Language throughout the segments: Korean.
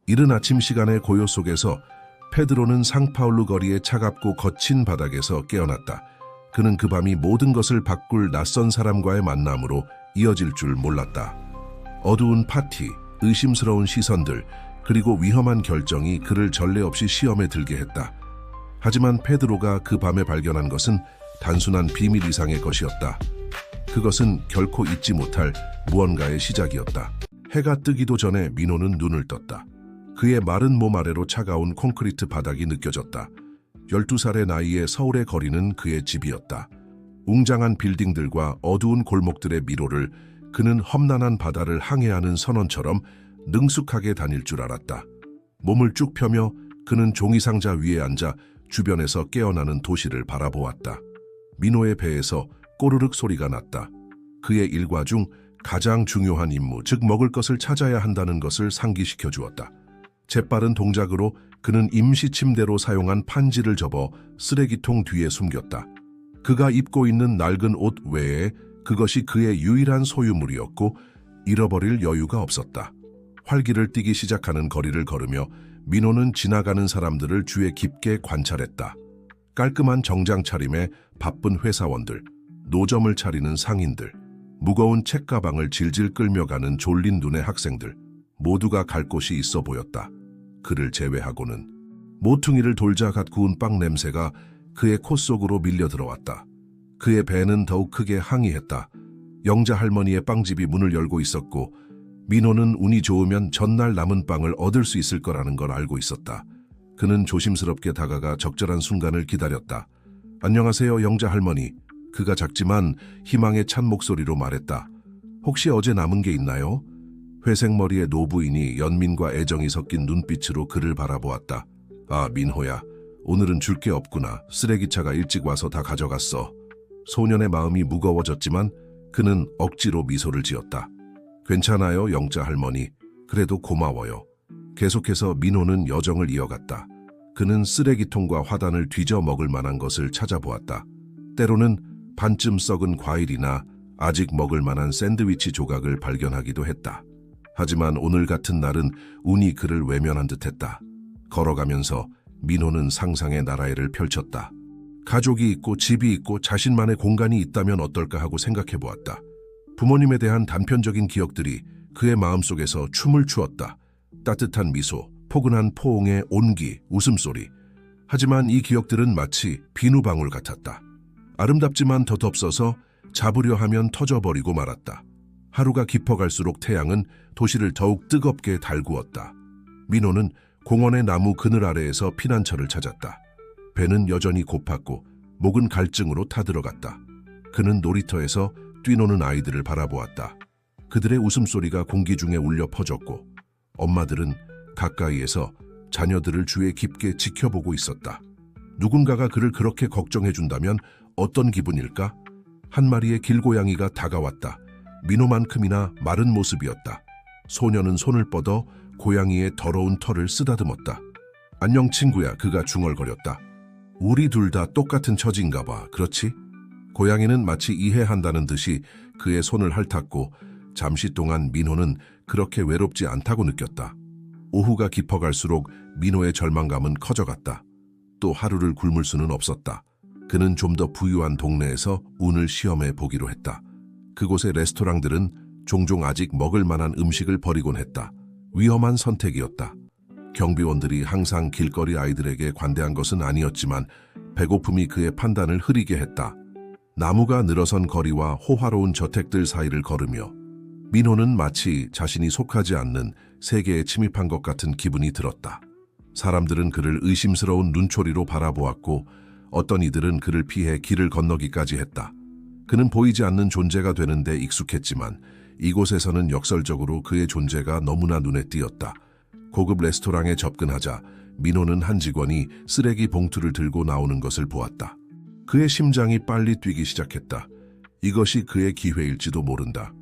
이른 아침 시간의 고요 속에서 페드로는 상파울루 거리의 차갑고 거친 바닥에서 깨어났다. 그는 그 밤이 모든 것을 바꿀 낯선 사람과의 만남으로 이어질 줄 몰랐다. 어두운 파티, 의심스러운 시선들, 그리고 위험한 결정이 그를 전례 없이 시험에 들게 했다. 하지만 페드로가 그 밤에 발견한 것은 단순한 비밀 이상의 것이었다. 그것은 결코 잊지 못할 무언가의 시작이었다. 해가 뜨기도 전에 민호는 눈을 떴다. 그의 마른 몸 아래로 차가운 콘크리트 바닥이 느껴졌다. 12살의 나이에 서울의 거리는 그의 집이었다. 웅장한 빌딩들과 어두운 골목들의 미로를 그는 험난한 바다를 항해하는 선원처럼 능숙하게 다닐 줄 알았다. 몸을 쭉 펴며 그는 종이상자 위에 앉아 주변에서 깨어나는 도시를 바라보았다. 민호의 배에서 꼬르륵 소리가 났다. 그의 일과 중 가장 중요한 임무, 즉 먹을 것을 찾아야 한다는 것을 상기시켜 주었다. 재빠른 동작으로 그는 임시 침대로 사용한 판지를 접어 쓰레기통 뒤에 숨겼다. 그가 입고 있는 낡은 옷 외에 그것이 그의 유일한 소유물이었고 잃어버릴 여유가 없었다. 활기를 띠기 시작하는 거리를 걸으며 민호는 지나가는 사람들을 주의 깊게 관찰했다. 깔끔한 정장 차림에 바쁜 회사원들, 노점을 차리는 상인들, 무거운 책가방을 질질 끌며 가는 졸린 눈의 학생들, 모두가 갈 곳이 있어 보였다. 그를 제외하고는. 모퉁이를 돌자 갓 구운 빵 냄새가 그의 코 속으로 밀려 들어왔다. 그의 배는 더욱 크게 항의했다. 영자 할머니의 빵집이 문을 열고 있었고 민호는 운이 좋으면 전날 남은 빵을 얻을 수 있을 거라는 걸 알고 있었다. 그는 조심스럽게 다가가 적절한 순간을 기다렸다. 안녕하세요, 영자 할머니. 그가 작지만 희망에 찬 목소리로 말했다. 혹시 어제 남은 게 있나요? 회색 머리의 노부인이 연민과 애정이 섞인 눈빛으로 그를 바라보았다. 아, 민호야. 오늘은 줄 게 없구나. 쓰레기차가 일찍 와서 다 가져갔어. 소년의 마음이 무거워졌지만 그는 억지로 미소를 지었다. 괜찮아요, 영자 할머니. 그래도 고마워요. 계속해서 민호는 여정을 이어갔다. 그는 쓰레기통과 화단을 뒤져 먹을 만한 것을 찾아보았다. 때로는 반쯤 썩은 과일이나 아직 먹을 만한 샌드위치 조각을 발견하기도 했다. 하지만 오늘 같은 날은 운이 그를 외면한 듯했다. 걸어가면서 민호는 상상의 나라를 펼쳤다. 가족이 있고 집이 있고 자신만의 공간이 있다면 어떨까 하고 생각해보았다. 부모님에 대한 단편적인 기억들이 그의 마음속에서 춤을 추었다. 따뜻한 미소, 포근한 포옹의 온기, 웃음소리. 하지만 이 기억들은 마치 비누방울 같았다. 아름답지만 덧없어서 잡으려 하면 터져버리고 말았다. 하루가 깊어갈수록 태양은 도시를 더욱 뜨겁게 달구었다. 민호는 공원의 나무 그늘 아래에서 피난처를 찾았다. 배는 여전히 고팠고 목은 갈증으로 타들어갔다. 그는 놀이터에서 뛰노는 아이들을 바라보았다. 그들의 웃음소리가 공기 중에 울려 퍼졌고 엄마들은 가까이에서 자녀들을 주에 깊게 지켜보고 있었다. 누군가가 그를 그렇게 걱정해준다면 어떤 기분일까? 한 마리의 길고양이가 다가왔다. 민호만큼이나 마른 모습이었다. 소녀는 손을 뻗어 고양이의 더러운 털을 쓰다듬었다. 안녕 친구야, 그가 중얼거렸다. 우리 둘 다 똑같은 처지인가 봐, 그렇지? 고양이는 마치 이해한다는 듯이 그의 손을 핥았고 잠시 동안 민호는 그렇게 외롭지 않다고 느꼈다. 오후가 깊어갈수록 민호의 절망감은 커져갔다. 또 하루를 굶을 수는 없었다. 그는 좀 더 부유한 동네에서 운을 시험해 보기로 했다. 그곳의 레스토랑들은 종종 아직 먹을 만한 음식을 버리곤 했다. 위험한 선택이었다. 경비원들이 항상 길거리 아이들에게 관대한 것은 아니었지만 배고픔이 그의 판단을 흐리게 했다. 나무가 늘어선 거리와 호화로운 저택들 사이를 걸으며 민호는 마치 자신이 속하지 않는 세계에 침입한 것 같은 기분이 들었다. 사람들은 그를 의심스러운 눈초리로 바라보았고 어떤 이들은 그를 피해 길을 건너기까지 했다. 그는 보이지 않는 존재가 되는데 익숙했지만 이곳에서는 역설적으로 그의 존재가 너무나 눈에 띄었다. 고급 레스토랑에 접근하자 민호는 한 직원이 쓰레기 봉투를 들고 나오는 것을 보았다. 그의 심장이 빨리 뛰기 시작했다. 이것이 그의 기회일지도 모른다.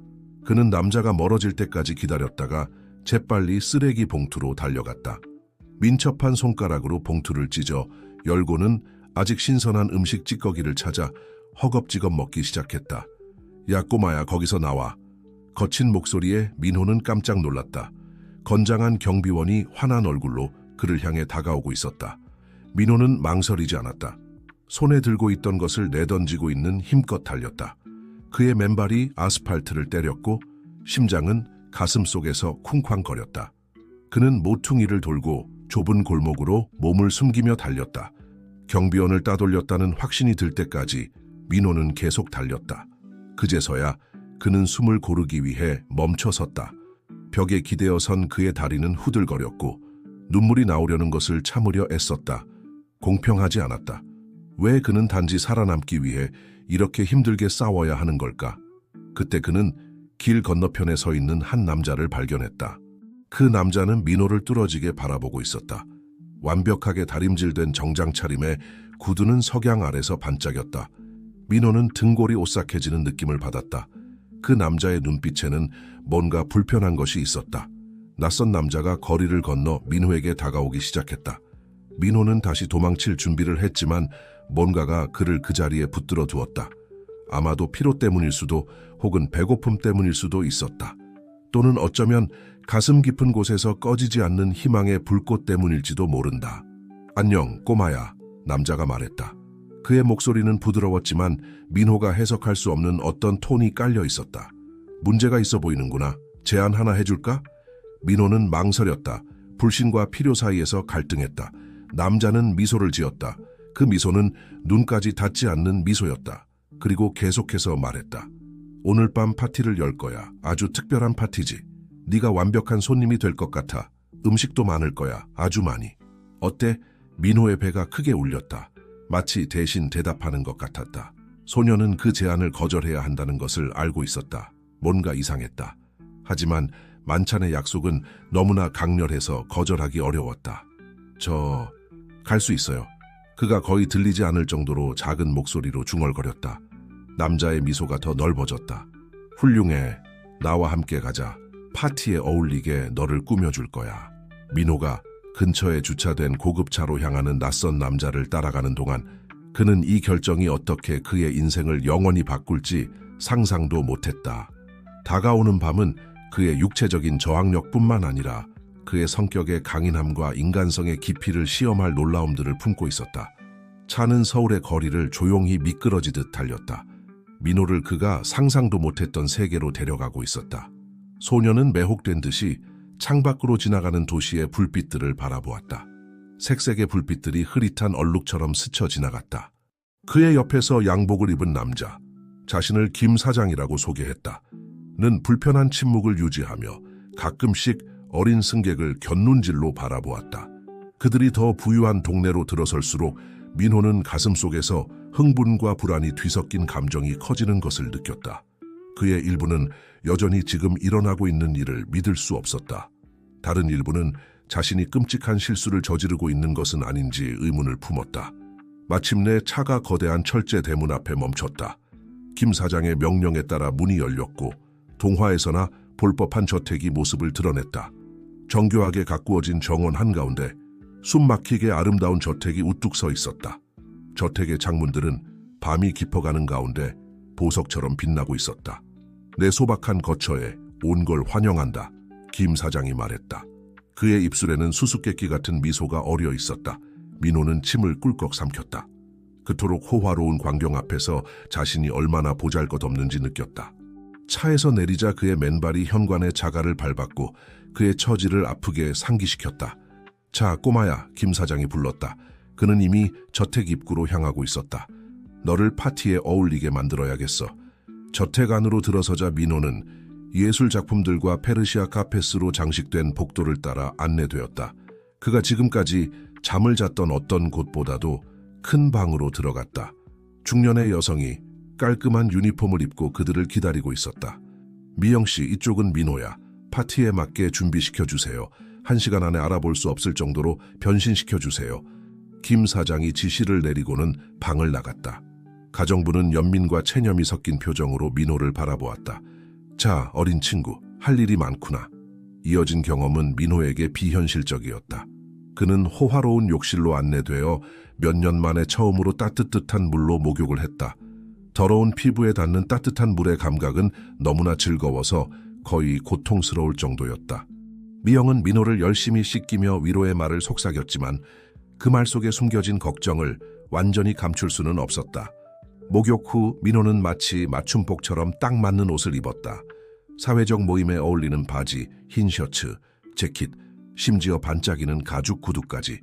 그는 남자가 멀어질 때까지 기다렸다가 재빨리 쓰레기 봉투로 달려갔다. 민첩한 손가락으로 봉투를 찢어 열고는 아직 신선한 음식 찌꺼기를 찾아 허겁지겁 먹기 시작했다. 야 꼬마야, 거기서 나와. 거친 목소리에 민호는 깜짝 놀랐다. 건장한 경비원이 환한 얼굴로 그를 향해 다가오고 있었다. 민호는 망설이지 않았다. 손에 들고 있던 것을 내던지고 있는 힘껏 달렸다. 그의 맨발이 아스팔트를 때렸고 심장은 가슴 속에서 쿵쾅거렸다. 그는 모퉁이를 돌고 좁은 골목으로 몸을 숨기며 달렸다. 경비원을 따돌렸다는 확신이 들 때까지 민호는 계속 달렸다. 그제서야 그는 숨을 고르기 위해 멈춰섰다. 벽에 기대어 선 그의 다리는 후들거렸고 눈물이 나오려는 것을 참으려 애썼다. 공평하지 않았다. 왜 그는 단지 살아남기 위해 이렇게 힘들게 싸워야 하는 걸까? 그때 그는 길 건너편에 서 있는 한 남자를 발견했다. 그 남자는 민호를 뚫어지게 바라보고 있었다. 완벽하게 다림질된 정장 차림에 구두는 석양 아래서 반짝였다. 민호는 등골이 오싹해지는 느낌을 받았다. 그 남자의 눈빛에는 뭔가 불편한 것이 있었다. 낯선 남자가 거리를 건너 민호에게 다가오기 시작했다. 민호는 다시 도망칠 준비를 했지만 뭔가가 그를 그 자리에 붙들어 두었다. 아마도 피로 때문일 수도 혹은 배고픔 때문일 수도 있었다. 또는 어쩌면 가슴 깊은 곳에서 꺼지지 않는 희망의 불꽃 때문일지도 모른다. 안녕, 꼬마야, 남자가 말했다. 그의 목소리는 부드러웠지만 민호가 해석할 수 없는 어떤 톤이 깔려 있었다. 문제가 있어 보이는구나. 제안 하나 해줄까? 민호는 망설였다. 불신과 필요 사이에서 갈등했다. 남자는 미소를 지었다. 그 미소는 눈까지 닿지 않는 미소였다. 그리고 계속해서 말했다. 오늘 밤 파티를 열 거야. 아주 특별한 파티지. 네가 완벽한 손님이 될 것 같아. 음식도 많을 거야. 아주 많이. 어때? 민호의 배가 크게 울렸다. 마치 대신 대답하는 것 같았다. 소녀는 그 제안을 거절해야 한다는 것을 알고 있었다. 뭔가 이상했다. 하지만 만찬의 약속은 너무나 강렬해서 거절하기 어려웠다. 갈 수 있어요. 그가 거의 들리지 않을 정도로 작은 목소리로 중얼거렸다. 남자의 미소가 더 넓어졌다. 훌륭해. 나와 함께 가자. 파티에 어울리게 너를 꾸며줄 거야. 민호가 근처에 주차된 고급차로 향하는 낯선 남자를 따라가는 동안 그는 이 결정이 어떻게 그의 인생을 영원히 바꿀지 상상도 못했다. 다가오는 밤은 그의 육체적인 저항력뿐만 아니라 그의 성격의 강인함과 인간성의 깊이를 시험할 놀라움들을 품고 있었다. 차는 서울의 거리를 조용히 미끄러지듯 달렸다. 민호를 그가 상상도 못했던 세계로 데려가고 있었다. 소녀는 매혹된 듯이 창밖으로 지나가는 도시의 불빛들을 바라보았다. 색색의 불빛들이 흐릿한 얼룩처럼 스쳐 지나갔다. 그의 옆에서 양복을 입은 남자, 자신을 김 사장이라고 소개했다. 는 불편한 침묵을 유지하며 가끔씩 어린 승객을 곁눈질로 바라보았다. 그들이 더 부유한 동네로 들어설수록 민호는 가슴 속에서 흥분과 불안이 뒤섞인 감정이 커지는 것을 느꼈다. 그의 일부는 여전히 지금 일어나고 있는 일을 믿을 수 없었다. 다른 일부는 자신이 끔찍한 실수를 저지르고 있는 것은 아닌지 의문을 품었다. 마침내 차가 거대한 철제 대문 앞에 멈췄다. 김 사장의 명령에 따라 문이 열렸고 동화에서나 볼 법한 저택이 모습을 드러냈다. 정교하게 가꾸어진 정원 한가운데 숨막히게 아름다운 저택이 우뚝 서 있었다. 저택의 창문들은 밤이 깊어가는 가운데 보석처럼 빛나고 있었다. 내 소박한 거처에 온 걸 환영한다. 김 사장이 말했다. 그의 입술에는 수수께끼 같은 미소가 어려 있었다. 민호는 침을 꿀꺽 삼켰다. 그토록 호화로운 광경 앞에서 자신이 얼마나 보잘것없는지 느꼈다. 차에서 내리자 그의 맨발이 현관의 자갈을 밟았고 그의 처지를 아프게 상기시켰다. 자, 꼬마야, 김 사장이 불렀다. 그는 이미 저택 입구로 향하고 있었다. 너를 파티에 어울리게 만들어야겠어. 저택 안으로 들어서자 민호는 예술 작품들과 페르시아 카페스로 장식된 복도를 따라 안내되었다. 그가 지금까지 잠을 잤던 어떤 곳보다도 큰 방으로 들어갔다. 중년의 여성이 깔끔한 유니폼을 입고 그들을 기다리고 있었다. 미영 씨, 이쪽은 민호야. 파티에 맞게 준비시켜주세요. 1시간 안에 알아볼 수 없을 정도로 변신시켜주세요. 김 사장이 지시를 내리고는 방을 나갔다. 가정부는 연민과 체념이 섞인 표정으로 민호를 바라보았다. 자, 어린 친구, 할 일이 많구나. 이어진 경험은 민호에게 비현실적이었다. 그는 호화로운 욕실로 안내되어 몇 년 만에 처음으로 따뜻한 물로 목욕을 했다. 더러운 피부에 닿는 따뜻한 물의 감각은 너무나 즐거워서 거의 고통스러울 정도였다. 미영은 민호를 열심히 씻기며 위로의 말을 속삭였지만 그 말 속에 숨겨진 걱정을 완전히 감출 수는 없었다. 목욕 후 민호는 마치 맞춤복처럼 딱 맞는 옷을 입었다. 사회적 모임에 어울리는 바지, 흰 셔츠, 재킷, 심지어 반짝이는 가죽 구두까지.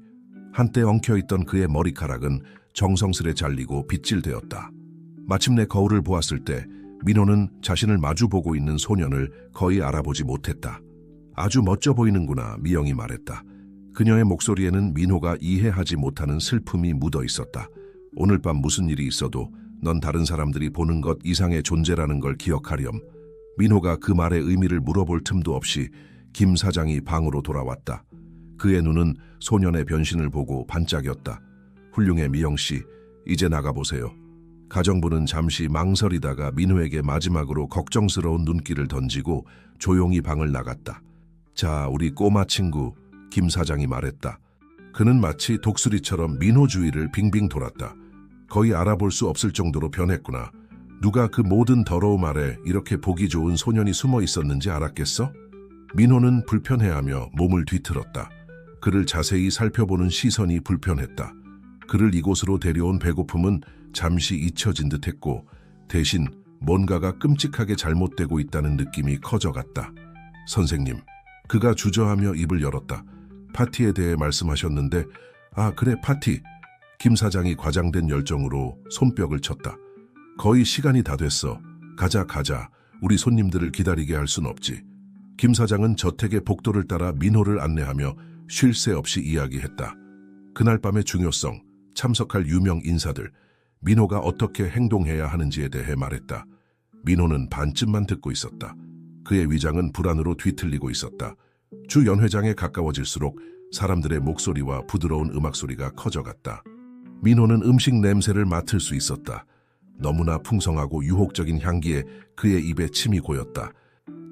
한때 엉켜있던 그의 머리카락은 정성스레 잘리고 빗질되었다. 마침내 거울을 보았을 때 민호는 자신을 마주보고 있는 소년을 거의 알아보지 못했다. 아주 멋져 보이는구나, 미영이 말했다. 그녀의 목소리에는 민호가 이해하지 못하는 슬픔이 묻어 있었다. 오늘 밤 무슨 일이 있어도 넌 다른 사람들이 보는 것 이상의 존재라는 걸 기억하렴. 민호가 그 말의 의미를 물어볼 틈도 없이 김 사장이 방으로 돌아왔다. 그의 눈은 소년의 변신을 보고 반짝였다. 훌륭해, 미영씨. 이제 나가보세요. 가정부는 잠시 망설이다가 민호에게 마지막으로 걱정스러운 눈길을 던지고 조용히 방을 나갔다. 자, 우리 꼬마 친구, 김 사장이 말했다. 그는 마치 독수리처럼 민호 주위를 빙빙 돌았다. 거의 알아볼 수 없을 정도로 변했구나. 누가 그 모든 더러움 아래 이렇게 보기 좋은 소년이 숨어 있었는지 알았겠어? 민호는 불편해하며 몸을 뒤틀었다. 그를 자세히 살펴보는 시선이 불편했다. 그를 이곳으로 데려온 배고픔은 잠시 잊혀진 듯했고 대신 뭔가가 끔찍하게 잘못되고 있다는 느낌이 커져갔다. 선생님, 그가 주저하며 입을 열었다. 파티에 대해 말씀하셨는데, 아, 그래, 파티. 김 사장이 과장된 열정으로 손뼉을 쳤다. 거의 시간이 다 됐어. 가자. 우리 손님들을 기다리게 할 순 없지. 김 사장은 저택의 복도를 따라 민호를 안내하며 쉴 새 없이 이야기했다. 그날 밤의 중요성, 참석할 유명 인사들, 민호가 어떻게 행동해야 하는지에 대해 말했다. 민호는 반쯤만 듣고 있었다. 그의 위장은 불안으로 뒤틀리고 있었다. 주 연회장에 가까워질수록 사람들의 목소리와 부드러운 음악 소리가 커져갔다. 민호는 음식 냄새를 맡을 수 있었다. 너무나 풍성하고 유혹적인 향기에 그의 입에 침이 고였다.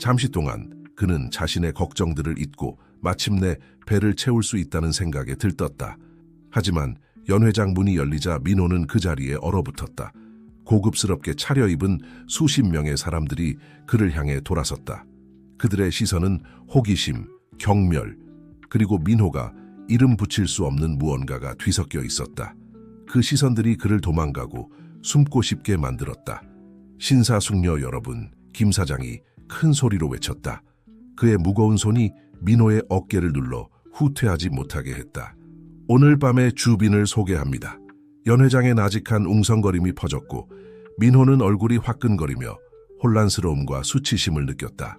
잠시 동안 그는 자신의 걱정들을 잊고 마침내 배를 채울 수 있다는 생각에 들떴다. 하지만 연회장 문이 열리자 민호는 그 자리에 얼어붙었다. 고급스럽게 차려입은 수십 명의 사람들이 그를 향해 돌아섰다. 그들의 시선은 호기심, 경멸, 그리고 민호가 이름 붙일 수 없는 무언가가 뒤섞여 있었다. 그 시선들이 그를 도망가고 숨고 싶게 만들었다. 신사숙녀 여러분, 김 사장이 큰 소리로 외쳤다. 그의 무거운 손이 민호의 어깨를 눌러 후퇴하지 못하게 했다. 오늘 밤의 주빈을 소개합니다. 연회장에 나직한 웅성거림이 퍼졌고 민호는 얼굴이 화끈거리며 혼란스러움과 수치심을 느꼈다.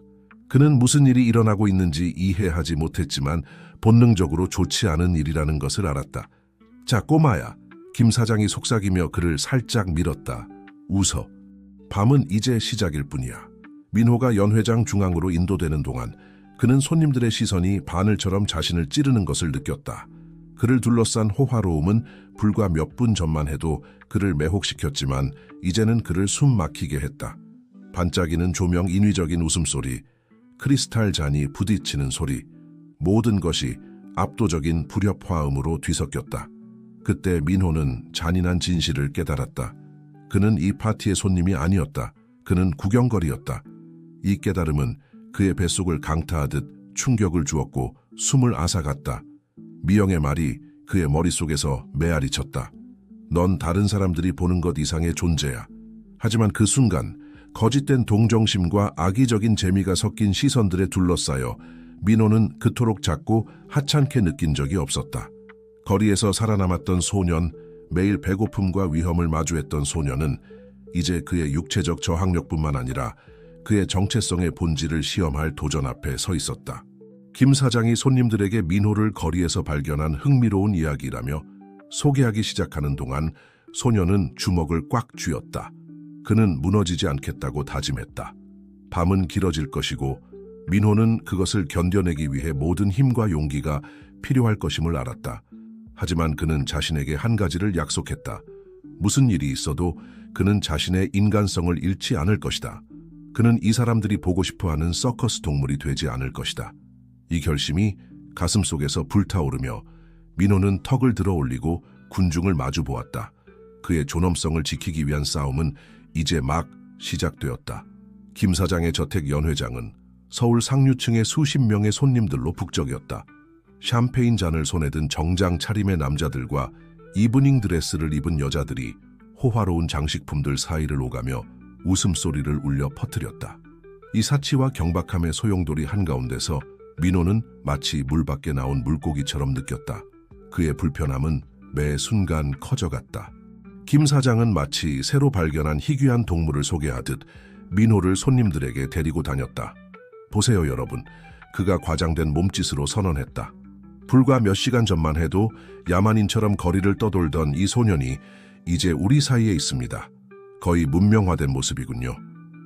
그는 무슨 일이 일어나고 있는지 이해하지 못했지만 본능적으로 좋지 않은 일이라는 것을 알았다. 자, 꼬마야. 김 사장이 속삭이며 그를 살짝 밀었다. 웃어. 밤은 이제 시작일 뿐이야. 민호가 연회장 중앙으로 인도되는 동안 그는 손님들의 시선이 바늘처럼 자신을 찌르는 것을 느꼈다. 그를 둘러싼 호화로움은 불과 몇 분 전만 해도 그를 매혹시켰지만 이제는 그를 숨 막히게 했다. 반짝이는 조명, 인위적인 웃음소리, 크리스탈 잔이 부딪히는 소리, 모든 것이 압도적인 불협화음으로 뒤섞였다. 그때 민호는 잔인한 진실을 깨달았다. 그는 이 파티의 손님이 아니었다. 그는 구경거리였다. 이 깨달음은 그의 뱃속을 강타하듯 충격을 주었고 숨을 앗아갔다. 미영의 말이 그의 머릿속에서 메아리 쳤다. 넌 다른 사람들이 보는 것 이상의 존재야. 하지만 그 순간 거짓된 동정심과 악의적인 재미가 섞인 시선들에 둘러싸여 민호는 그토록 작고 하찮게 느낀 적이 없었다. 거리에서 살아남았던 소년, 매일 배고픔과 위험을 마주했던 소년은 이제 그의 육체적 저항력뿐만 아니라 그의 정체성의 본질을 시험할 도전 앞에 서 있었다. 김 사장이 손님들에게 민호를 거리에서 발견한 흥미로운 이야기라며 소개하기 시작하는 동안 소년은 주먹을 꽉 쥐었다. 그는 무너지지 않겠다고 다짐했다. 밤은 길어질 것이고 민호는 그것을 견뎌내기 위해 모든 힘과 용기가 필요할 것임을 알았다. 하지만 그는 자신에게 한 가지를 약속했다. 무슨 일이 있어도 그는 자신의 인간성을 잃지 않을 것이다. 그는 이 사람들이 보고 싶어하는 서커스 동물이 되지 않을 것이다. 이 결심이 가슴속에서 불타오르며 민호는 턱을 들어 올리고 군중을 마주 보았다. 그의 존엄성을 지키기 위한 싸움은 이제 막 시작되었다. 김 사장의 저택 연회장은 서울 상류층의 수십 명의 손님들로 북적였다. 샴페인 잔을 손에 든 정장 차림의 남자들과 이브닝 드레스를 입은 여자들이 호화로운 장식품들 사이를 오가며 웃음소리를 울려 퍼뜨렸다. 이 사치와 경박함의 소용돌이 한가운데서 민호는 마치 물 밖에 나온 물고기처럼 느꼈다. 그의 불편함은 매 순간 커져갔다. 김 사장은 마치 새로 발견한 희귀한 동물을 소개하듯 민호를 손님들에게 데리고 다녔다. 보세요, 여러분. 그가 과장된 몸짓으로 선언했다. 불과 몇 시간 전만 해도 야만인처럼 거리를 떠돌던 이 소년이 이제 우리 사이에 있습니다. 거의 문명화된 모습이군요.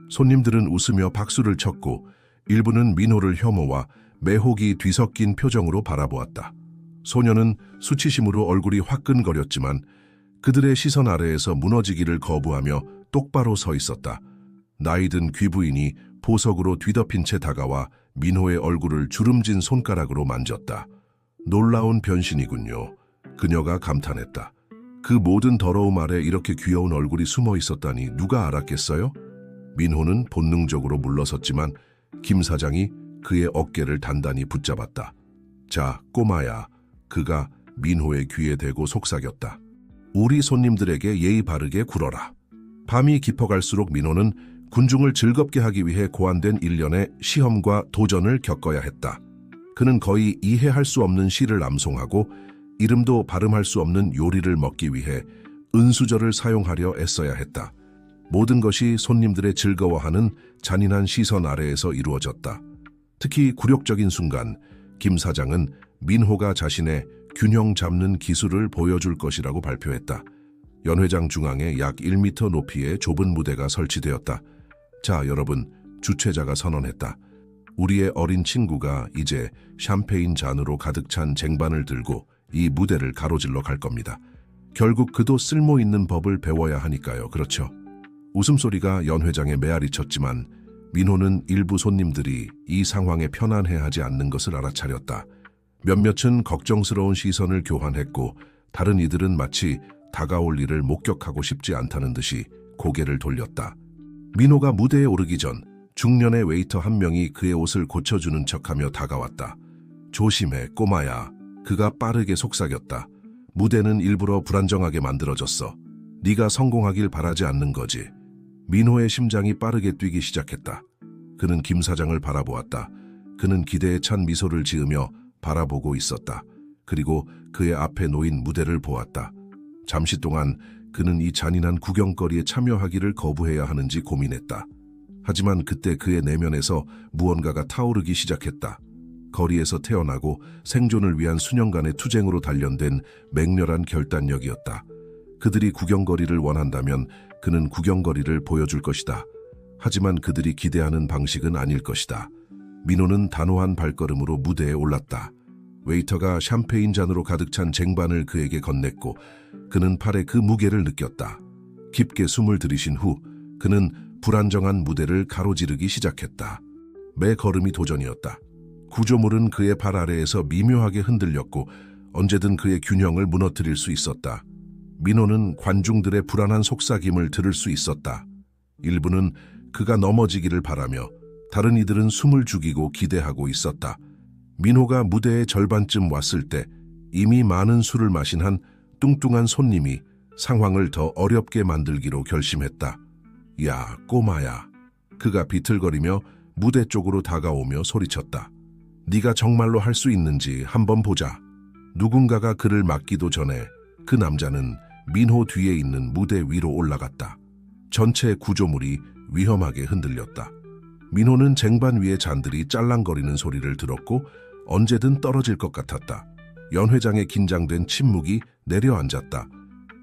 손님들은 웃으며 박수를 쳤고 일부는 민호를 혐오와 매혹이 뒤섞인 표정으로 바라보았다. 소년은 수치심으로 얼굴이 화끈거렸지만 그들의 시선 아래에서 무너지기를 거부하며 똑바로 서 있었다. 나이든 귀부인이 보석으로 뒤덮인 채 다가와 민호의 얼굴을 주름진 손가락으로 만졌다. 놀라운 변신이군요. 그녀가 감탄했다. 그 모든 더러움 아래 이렇게 귀여운 얼굴이 숨어 있었다니 누가 알았겠어요? 민호는 본능적으로 물러섰지만 김 사장이 그의 어깨를 단단히 붙잡았다. 자, 꼬마야. 그가 민호의 귀에 대고 속삭였다. 우리 손님들에게 예의 바르게 굴어라. 밤이 깊어갈수록 민호는 군중을 즐겁게 하기 위해 고안된 일련의 시험과 도전을 겪어야 했다. 그는 거의 이해할 수 없는 시를 암송하고 이름도 발음할 수 없는 요리를 먹기 위해 은수저를 사용하려 애써야 했다. 모든 것이 손님들의 즐거워하는 잔인한 시선 아래에서 이루어졌다. 특히 굴욕적인 순간, 김 사장은 민호가 자신의 균형 잡는 기술을 보여줄 것이라고 발표했다. 연회장 중앙에 약 1m 높이의 좁은 무대가 설치되었다. 자, 여러분, 주최자가 선언했다. 우리의 어린 친구가 이제 샴페인 잔으로 가득 찬 쟁반을 들고 이 무대를 가로질러 갈 겁니다. 결국 그도 쓸모 있는 법을 배워야 하니까요. 그렇죠? 웃음소리가 연회장에 메아리 쳤지만 민호는 일부 손님들이 이 상황에 편안해하지 않는 것을 알아차렸다. 몇몇은 걱정스러운 시선을 교환했고 다른 이들은 마치 다가올 일을 목격하고 싶지 않다는 듯이 고개를 돌렸다. 민호가 무대에 오르기 전 중년의 웨이터 한 명이 그의 옷을 고쳐주는 척하며 다가왔다. 조심해, 꼬마야. 그가 빠르게 속삭였다. 무대는 일부러 불안정하게 만들어졌어. 네가 성공하길 바라지 않는 거지. 민호의 심장이 빠르게 뛰기 시작했다. 그는 김 사장을 바라보았다. 그는 기대에 찬 미소를 지으며 바라보고 있었다. 그리고 그의 앞에 놓인 무대를 보았다. 잠시 동안 그는 이 잔인한 구경거리에 참여하기를 거부해야 하는지 고민했다. 하지만 그때 그의 내면에서 무언가가 타오르기 시작했다. 거리에서 태어나고 생존을 위한 수년간의 투쟁으로 단련된 맹렬한 결단력이었다. 그들이 구경거리를 원한다면 그는 구경거리를 보여줄 것이다. 하지만 그들이 기대하는 방식은 아닐 것이다. 민호는 단호한 발걸음으로 무대에 올랐다. 웨이터가 샴페인 잔으로 가득 찬 쟁반을 그에게 건넸고 그는 팔에 그 무게를 느꼈다. 깊게 숨을 들이신 후 그는 불안정한 무대를 가로지르기 시작했다. 매 걸음이 도전이었다. 구조물은 그의 발 아래에서 미묘하게 흔들렸고 언제든 그의 균형을 무너뜨릴 수 있었다. 민호는 관중들의 불안한 속삭임을 들을 수 있었다. 일부는 그가 넘어지기를 바라며 다른 이들은 숨을 죽이고 기대하고 있었다. 민호가 무대의 절반쯤 왔을 때 이미 많은 술을 마신 한 뚱뚱한 손님이 상황을 더 어렵게 만들기로 결심했다. 야, 꼬마야. 그가 비틀거리며 무대 쪽으로 다가오며 소리쳤다. 네가 정말로 할 수 있는지 한번 보자. 누군가가 그를 막기도 전에 그 남자는 민호 뒤에 있는 무대 위로 올라갔다. 전체 구조물이 위험하게 흔들렸다. 민호는 쟁반 위의 잔들이 짤랑거리는 소리를 들었고 언제든 떨어질 것 같았다. 연회장의 긴장된 침묵이 내려앉았다.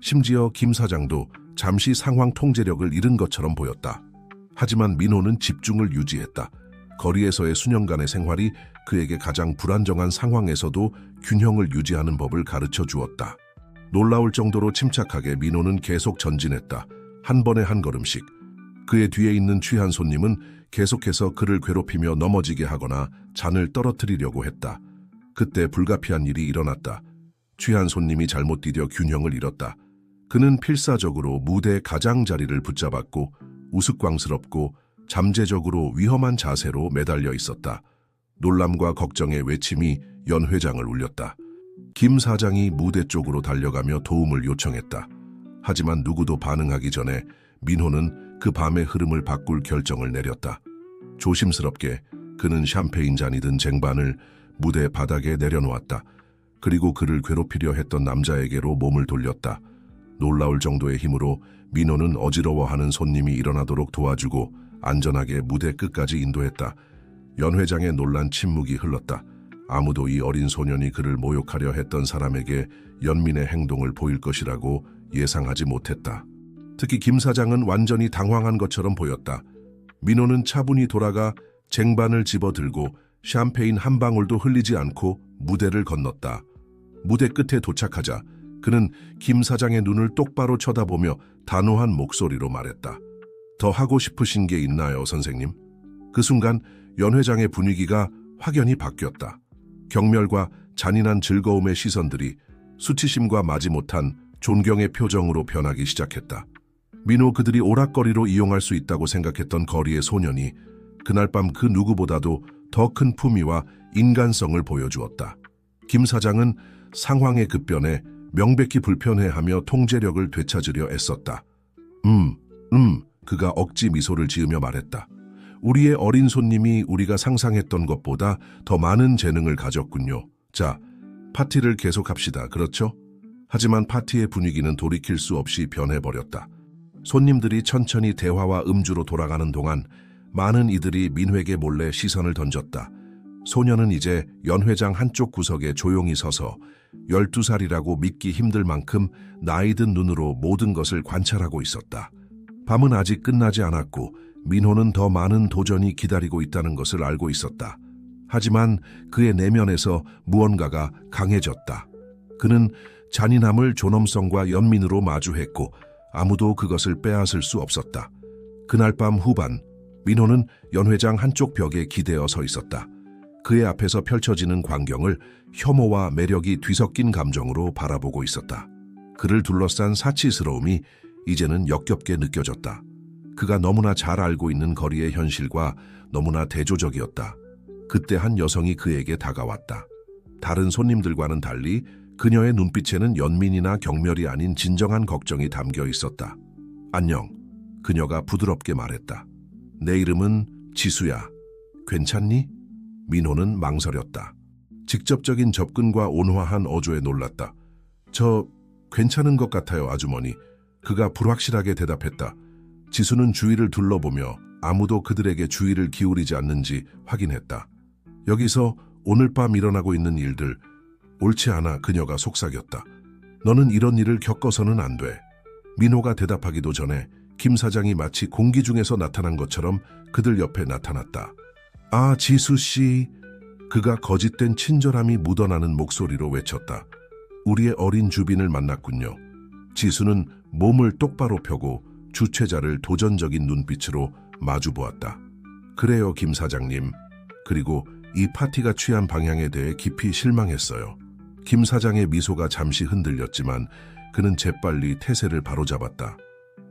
심지어 김 사장도 잠시 상황 통제력을 잃은 것처럼 보였다. 하지만 민호는 집중을 유지했다. 거리에서의 수년간의 생활이 그에게 가장 불안정한 상황에서도 균형을 유지하는 법을 가르쳐 주었다. 놀라울 정도로 침착하게 민호는 계속 전진했다. 한 번에 한 걸음씩. 그의 뒤에 있는 취한 손님은 계속해서 그를 괴롭히며 넘어지게 하거나 잔을 떨어뜨리려고 했다. 그때 불가피한 일이 일어났다. 취한 손님이 잘못 디뎌 균형을 잃었다. 그는 필사적으로 무대 가장자리를 붙잡았고 우스꽝스럽고 잠재적으로 위험한 자세로 매달려 있었다. 놀람과 걱정의 외침이 연 회장을 울렸다. 김 사장이 무대 쪽으로 달려가며 도움을 요청했다. 하지만 누구도 반응하기 전에 민호는 그 밤의 흐름을 바꿀 결정을 내렸다. 조심스럽게 그는 샴페인 잔이 든 쟁반을 무대 바닥에 내려놓았다. 그리고 그를 괴롭히려 했던 남자에게로 몸을 돌렸다. 놀라울 정도의 힘으로 민호는 어지러워하는 손님이 일어나도록 도와주고 안전하게 무대 끝까지 인도했다. 연 회장의 놀란 침묵이 흘렀다. 아무도 이 어린 소년이 그를 모욕하려 했던 사람에게 연민의 행동을 보일 것이라고 예상하지 못했다. 특히 김 사장은 완전히 당황한 것처럼 보였다. 민호는 차분히 돌아가 쟁반을 집어들고 샴페인 한 방울도 흘리지 않고 무대를 건넜다. 무대 끝에 도착하자 그는 김 사장의 눈을 똑바로 쳐다보며 단호한 목소리로 말했다. 더 하고 싶으신 게 있나요, 선생님? 그 순간 연 회장의 분위기가 확연히 바뀌었다. 경멸과 잔인한 즐거움의 시선들이 수치심과 마지못한 존경의 표정으로 변하기 시작했다. 민호 그들이 오락거리로 이용할 수 있다고 생각했던 거리의 소년이 그날 밤 그 누구보다도 더 큰 품위와 인간성을 보여주었다. 김 사장은 상황의 급변에 명백히 불편해하며 통제력을 되찾으려 애썼다. 그가 억지 미소를 지으며 말했다. 우리의 어린 손님이 우리가 상상했던 것보다 더 많은 재능을 가졌군요. 자, 파티를 계속합시다. 그렇죠? 하지만 파티의 분위기는 돌이킬 수 없이 변해버렸다. 손님들이 천천히 대화와 음주로 돌아가는 동안 많은 이들이 민회에게 몰래 시선을 던졌다. 소년은 이제 연 회장 한쪽 구석에 조용히 서서 12살이라고 믿기 힘들 만큼 나이든 눈으로 모든 것을 관찰하고 있었다. 밤은 아직 끝나지 않았고 민호는 더 많은 도전이 기다리고 있다는 것을 알고 있었다. 하지만 그의 내면에서 무언가가 강해졌다. 그는 잔인함을 존엄성과 연민으로 마주했고 아무도 그것을 빼앗을 수 없었다. 그날 밤 후반, 민호는 연 회장 한쪽 벽에 기대어 서 있었다. 그의 앞에서 펼쳐지는 광경을 혐오와 매력이 뒤섞인 감정으로 바라보고 있었다. 그를 둘러싼 사치스러움이 이제는 역겹게 느껴졌다. 그가 너무나 잘 알고 있는 거리의 현실과 너무나 대조적이었다. 그때 한 여성이 그에게 다가왔다. 다른 손님들과는 달리 그녀의 눈빛에는 연민이나 경멸이 아닌 진정한 걱정이 담겨 있었다. 안녕, 그녀가 부드럽게 말했다. 내 이름은 지수야. 괜찮니? 민호는 망설였다. 직접적인 접근과 온화한 어조에 놀랐다. 저 괜찮은 것 같아요, 아주머니. 그가 불확실하게 대답했다. 지수는 주위를 둘러보며 아무도 그들에게 주의를 기울이지 않는지 확인했다. 여기서 오늘 밤 일어나고 있는 일들, 옳지 않아. 그녀가 속삭였다. 너는 이런 일을 겪어서는 안 돼. 민호가 대답하기도 전에 김 사장이 마치 공기 중에서 나타난 것처럼 그들 옆에 나타났다. 아, 지수 씨. 그가 거짓된 친절함이 묻어나는 목소리로 외쳤다. 우리의 어린 주빈을 만났군요. 지수는 몸을 똑바로 펴고 주최자를 도전적인 눈빛으로 마주보았다. 그래요, 김 사장님. 그리고 이 파티가 취한 방향에 대해 깊이 실망했어요. 김 사장의 미소가 잠시 흔들렸지만 그는 재빨리 태세를 바로잡았다.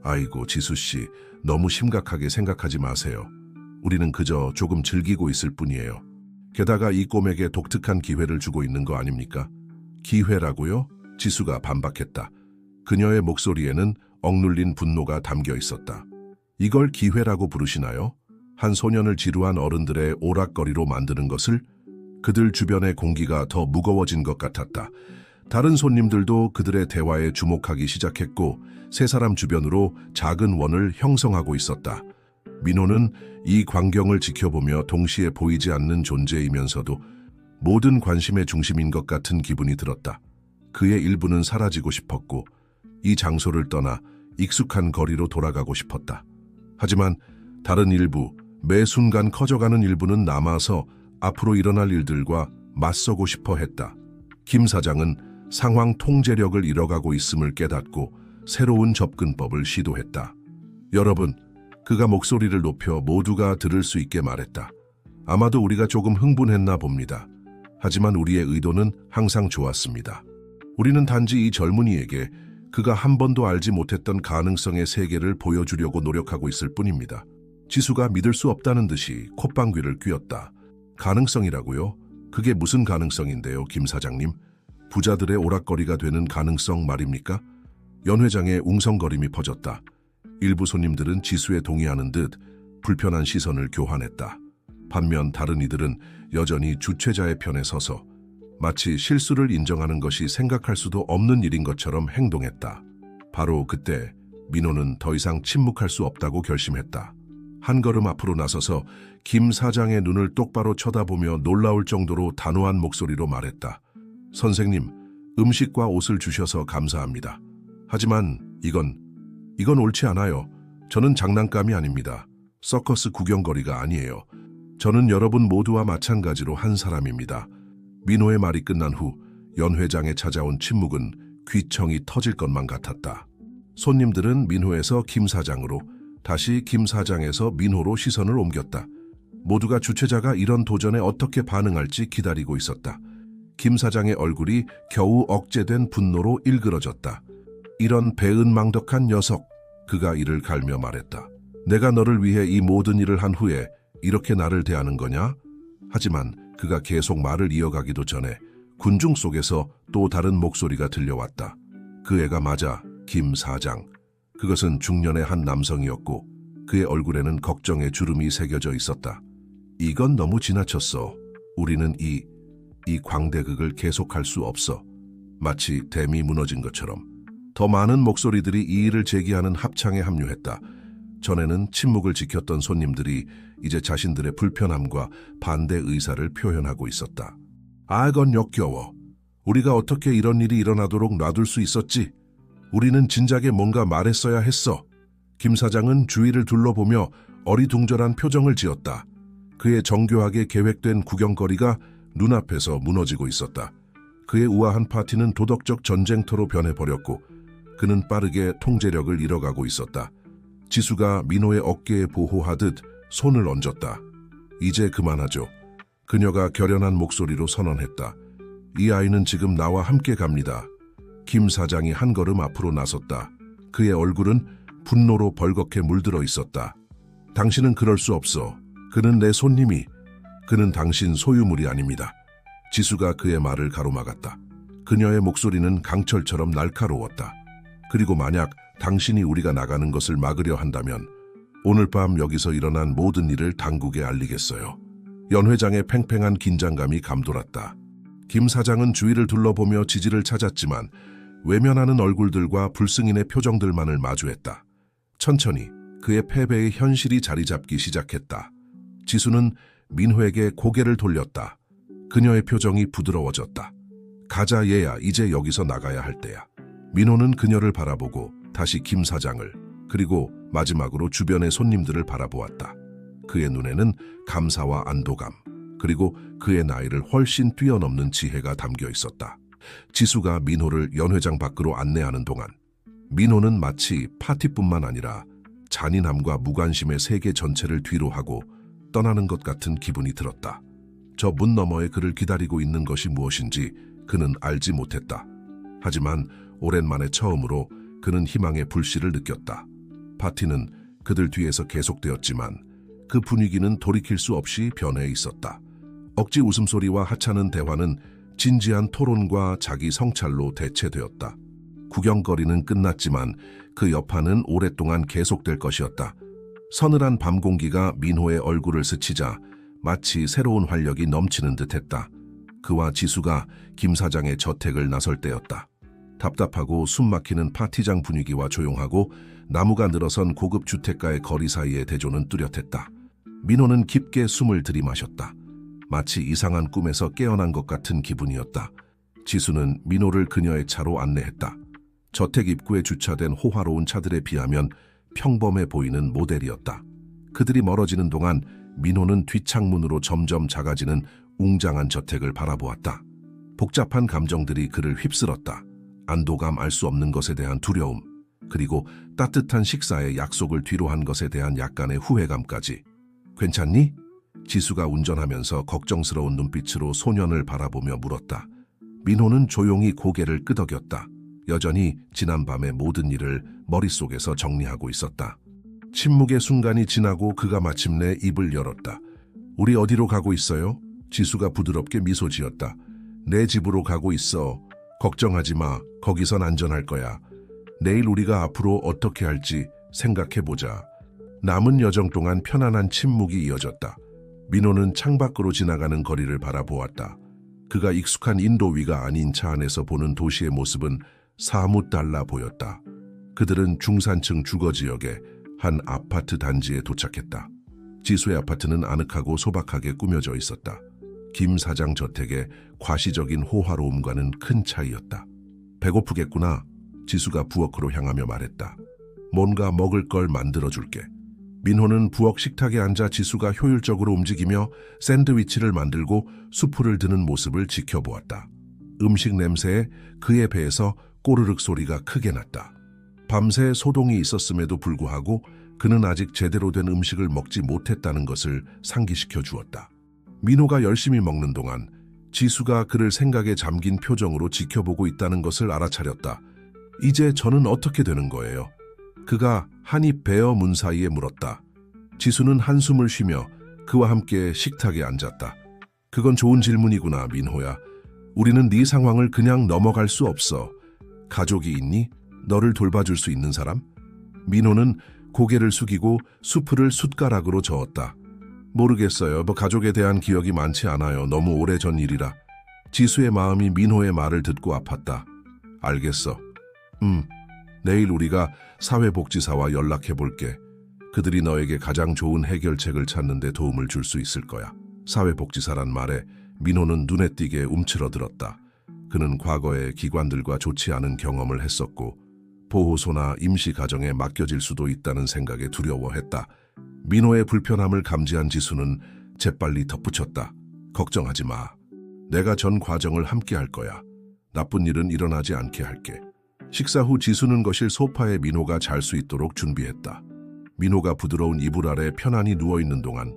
아이고, 지수씨, 너무 심각하게 생각하지 마세요. 우리는 그저 조금 즐기고 있을 뿐이에요. 게다가 이 꼬맥에 독특한 기회를 주고 있는 거 아닙니까? 기회라고요? 지수가 반박했다. 그녀의 목소리에는 억눌린 분노가 담겨 있었다. 이걸 기회라고 부르시나요? 한 소년을 지루한 어른들의 오락거리로 만드는 것을? 그들 주변의 공기가 더 무거워진 것 같았다. 다른 손님들도 그들의 대화에 주목하기 시작했고 세 사람 주변으로 작은 원을 형성하고 있었다. 민호는 이 광경을 지켜보며 동시에 보이지 않는 존재이면서도 모든 관심의 중심인 것 같은 기분이 들었다. 그의 일부는 사라지고 싶었고 이 장소를 떠나 익숙한 거리로 돌아가고 싶었다. 하지만 다른 일부, 매 순간 커져가는 일부는 남아서 앞으로 일어날 일들과 맞서고 싶어 했다. 김 사장은 상황 통제력을 잃어가고 있음을 깨닫고 새로운 접근법을 시도했다. 여러분, 그가 목소리를 높여 모두가 들을 수 있게 말했다. 아마도 우리가 조금 흥분했나 봅니다. 하지만 우리의 의도는 항상 좋았습니다. 우리는 단지 이 젊은이에게 그가 한 번도 알지 못했던 가능성의 세계를 보여주려고 노력하고 있을 뿐입니다. 지수가 믿을 수 없다는 듯이 콧방귀를 뀌었다. 가능성이라고요? 그게 무슨 가능성인데요, 김 사장님? 부자들의 오락거리가 되는 가능성 말입니까? 연 회장의 웅성거림이 퍼졌다. 일부 손님들은 지수에 동의하는 듯 불편한 시선을 교환했다. 반면 다른 이들은 여전히 주최자의 편에 서서 마치 실수를 인정하는 것이 생각할 수도 없는 일인 것처럼 행동했다. 바로 그때 민호는 더 이상 침묵할 수 없다고 결심했다. 한 걸음 앞으로 나서서 김 사장의 눈을 똑바로 쳐다보며 놀라울 정도로 단호한 목소리로 말했다. 선생님, 음식과 옷을 주셔서 감사합니다. 하지만 이건 옳지 않아요. 저는 장난감이 아닙니다. 서커스 구경거리가 아니에요. 저는 여러분 모두와 마찬가지로 한 사람입니다. 민호의 말이 끝난 후 연 회장에 찾아온 침묵은 귀청이 터질 것만 같았다. 손님들은 민호에서 김 사장으로, 다시 김 사장에서 민호로 시선을 옮겼다. 모두가 주최자가 이런 도전에 어떻게 반응할지 기다리고 있었다. 김 사장의 얼굴이 겨우 억제된 분노로 일그러졌다. 이런 배은망덕한 녀석, 그가 이를 갈며 말했다. 내가 너를 위해 이 모든 일을 한 후에 이렇게 나를 대하는 거냐? 하지만 그가 계속 말을 이어가기도 전에 군중 속에서 또 다른 목소리가 들려왔다. 그 애가 맞아, 김 사장. 그것은 중년의 한 남성이었고 그의 얼굴에는 걱정의 주름이 새겨져 있었다. 이건 너무 지나쳤어. 우리는 이 광대극을 계속할 수 없어. 마치 댐이 무너진 것처럼. 더 많은 목소리들이 이 일을 제기하는 합창에 합류했다. 전에는 침묵을 지켰던 손님들이 이제 자신들의 불편함과 반대 의사를 표현하고 있었다. 그건 역겨워. 우리가 어떻게 이런 일이 일어나도록 놔둘 수 있었지? 우리는 진작에 뭔가 말했어야 했어. 김 사장은 주위를 둘러보며 어리둥절한 표정을 지었다. 그의 정교하게 계획된 구경거리가 눈앞에서 무너지고 있었다. 그의 우아한 파티는 도덕적 전쟁터로 변해버렸고 그는 빠르게 통제력을 잃어가고 있었다. 지수가 민호의 어깨에 보호하듯 손을 얹었다. 이제 그만하죠. 그녀가 결연한 목소리로 선언했다. 이 아이는 지금 나와 함께 갑니다. 김 사장이 한 걸음 앞으로 나섰다. 그의 얼굴은 분노로 벌겋게 물들어 있었다. 당신은 그럴 수 없어. 그는 내 손님이. 그는 당신 소유물이 아닙니다. 지수가 그의 말을 가로막았다. 그녀의 목소리는 강철처럼 날카로웠다. 그리고 만약 당신이 우리가 나가는 것을 막으려 한다면 오늘 밤 여기서 일어난 모든 일을 당국에 알리겠어요. 연 회장의 팽팽한 긴장감이 감돌았다. 김 사장은 주위를 둘러보며 지지를 찾았지만 외면하는 얼굴들과 불승인의 표정들만을 마주했다. 천천히 그의 패배의 현실이 자리 잡기 시작했다. 지수는 민호에게 고개를 돌렸다. 그녀의 표정이 부드러워졌다. 가자 얘야, 이제 여기서 나가야 할 때야. 민호는 그녀를 바라보고 다시 김 사장을, 그리고 마지막으로 주변의 손님들을 바라보았다. 그의 눈에는 감사와 안도감, 그리고 그의 나이를 훨씬 뛰어넘는 지혜가 담겨 있었다. 지수가 민호를 연 회장 밖으로 안내하는 동안 민호는 마치 파티뿐만 아니라 잔인함과 무관심의 세계 전체를 뒤로 하고 떠나는 것 같은 기분이 들었다. 저 문 너머에 그를 기다리고 있는 것이 무엇인지 그는 알지 못했다. 하지만 오랜만에 처음으로 그는 희망의 불씨를 느꼈다. 파티는 그들 뒤에서 계속되었지만 그 분위기는 돌이킬 수 없이 변해 있었다. 억지 웃음소리와 하찮은 대화는 진지한 토론과 자기 성찰로 대체되었다. 구경거리는 끝났지만 그 여파는 오랫동안 계속될 것이었다. 서늘한 밤 공기가 민호의 얼굴을 스치자 마치 새로운 활력이 넘치는 듯했다. 그와 지수가 김 사장의 저택을 나설 때였다. 답답하고 숨막히는 파티장 분위기와 조용하고 나무가 늘어선 고급 주택가의 거리 사이의 대조는 뚜렷했다. 민호는 깊게 숨을 들이마셨다. 마치 이상한 꿈에서 깨어난 것 같은 기분이었다. 지수는 민호를 그녀의 차로 안내했다. 저택 입구에 주차된 호화로운 차들에 비하면 평범해 보이는 모델이었다. 그들이 멀어지는 동안 민호는 뒷창문으로 점점 작아지는 웅장한 저택을 바라보았다. 복잡한 감정들이 그를 휩쓸었다. 안도감, 알 수 없는 것에 대한 두려움, 그리고 따뜻한 식사의 약속을 뒤로 한 것에 대한 약간의 후회감까지. 괜찮니? 지수가 운전하면서 걱정스러운 눈빛으로 소년을 바라보며 물었다. 민호는 조용히 고개를 끄덕였다. 여전히 지난밤의 모든 일을 머릿속에서 정리하고 있었다. 침묵의 순간이 지나고 그가 마침내 입을 열었다. 우리 어디로 가고 있어요? 지수가 부드럽게 미소 지었다. 내 집으로 가고 있어. 걱정하지 마. 거기선 안전할 거야. 내일 우리가 앞으로 어떻게 할지 생각해보자. 남은 여정 동안 편안한 침묵이 이어졌다. 민호는 창밖으로 지나가는 거리를 바라보았다. 그가 익숙한 인도위가 아닌 차 안에서 보는 도시의 모습은 사뭇 달라 보였다. 그들은 중산층 주거지역의 한 아파트 단지에 도착했다. 지수의 아파트는 아늑하고 소박하게 꾸며져 있었다. 김 사장 저택의 과시적인 호화로움과는 큰 차이였다. 배고프겠구나. 지수가 부엌으로 향하며 말했다. 뭔가 먹을 걸 만들어줄게. 민호는 부엌 식탁에 앉아 지수가 효율적으로 움직이며 샌드위치를 만들고 수프를 드는 모습을 지켜보았다. 음식 냄새에 그의 배에서 꼬르륵 소리가 크게 났다. 밤새 소동이 있었음에도 불구하고 그는 아직 제대로 된 음식을 먹지 못했다는 것을 상기시켜 주었다. 민호가 열심히 먹는 동안 지수가 그를 생각에 잠긴 표정으로 지켜보고 있다는 것을 알아차렸다. 이제 저는 어떻게 되는 거예요? 그가 한입 베어 문 사이에 물었다. 지수는 한숨을 쉬며 그와 함께 식탁에 앉았다. 그건 좋은 질문이구나, 민호야. 우리는 네 상황을 그냥 넘어갈 수 없어. 가족이 있니? 너를 돌봐줄 수 있는 사람? 민호는 고개를 숙이고 수프를 숟가락으로 저었다. 모르겠어요. 가족에 대한 기억이 많지 않아요. 너무 오래전 일이라. 지수의 마음이 민호의 말을 듣고 아팠다. 알겠어. 내일 우리가 사회복지사와 연락해볼게. 그들이 너에게 가장 좋은 해결책을 찾는 데 도움을 줄 수 있을 거야. 사회복지사란 말에 민호는 눈에 띄게 움츠러들었다. 그는 과거에 기관들과 좋지 않은 경험을 했었고 보호소나 임시가정에 맡겨질 수도 있다는 생각에 두려워했다. 민호의 불편함을 감지한 지수는 재빨리 덧붙였다. 걱정하지 마. 내가 전 과정을 함께 할 거야. 나쁜 일은 일어나지 않게 할게. 식사 후 지수는 거실 소파에 민호가 잘 수 있도록 준비했다. 민호가 부드러운 이불 아래 편안히 누워있는 동안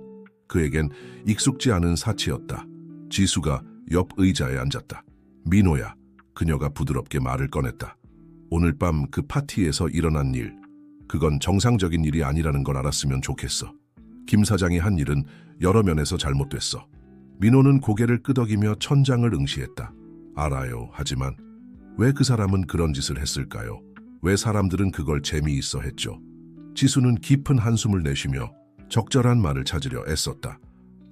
그에겐 익숙지 않은 사치였다. 지수가 옆 의자에 앉았다. 민호야, 그녀가 부드럽게 말을 꺼냈다. 오늘 밤 그 파티에서 일어난 일, 그건 정상적인 일이 아니라는 걸 알았으면 좋겠어. 김 사장이 한 일은 여러 면에서 잘못됐어. 민호는 고개를 끄덕이며 천장을 응시했다. 알아요. 하지만 왜 그 사람은 그런 짓을 했을까요? 왜 사람들은 그걸 재미있어 했죠? 지수는 깊은 한숨을 내쉬며 적절한 말을 찾으려 애썼다.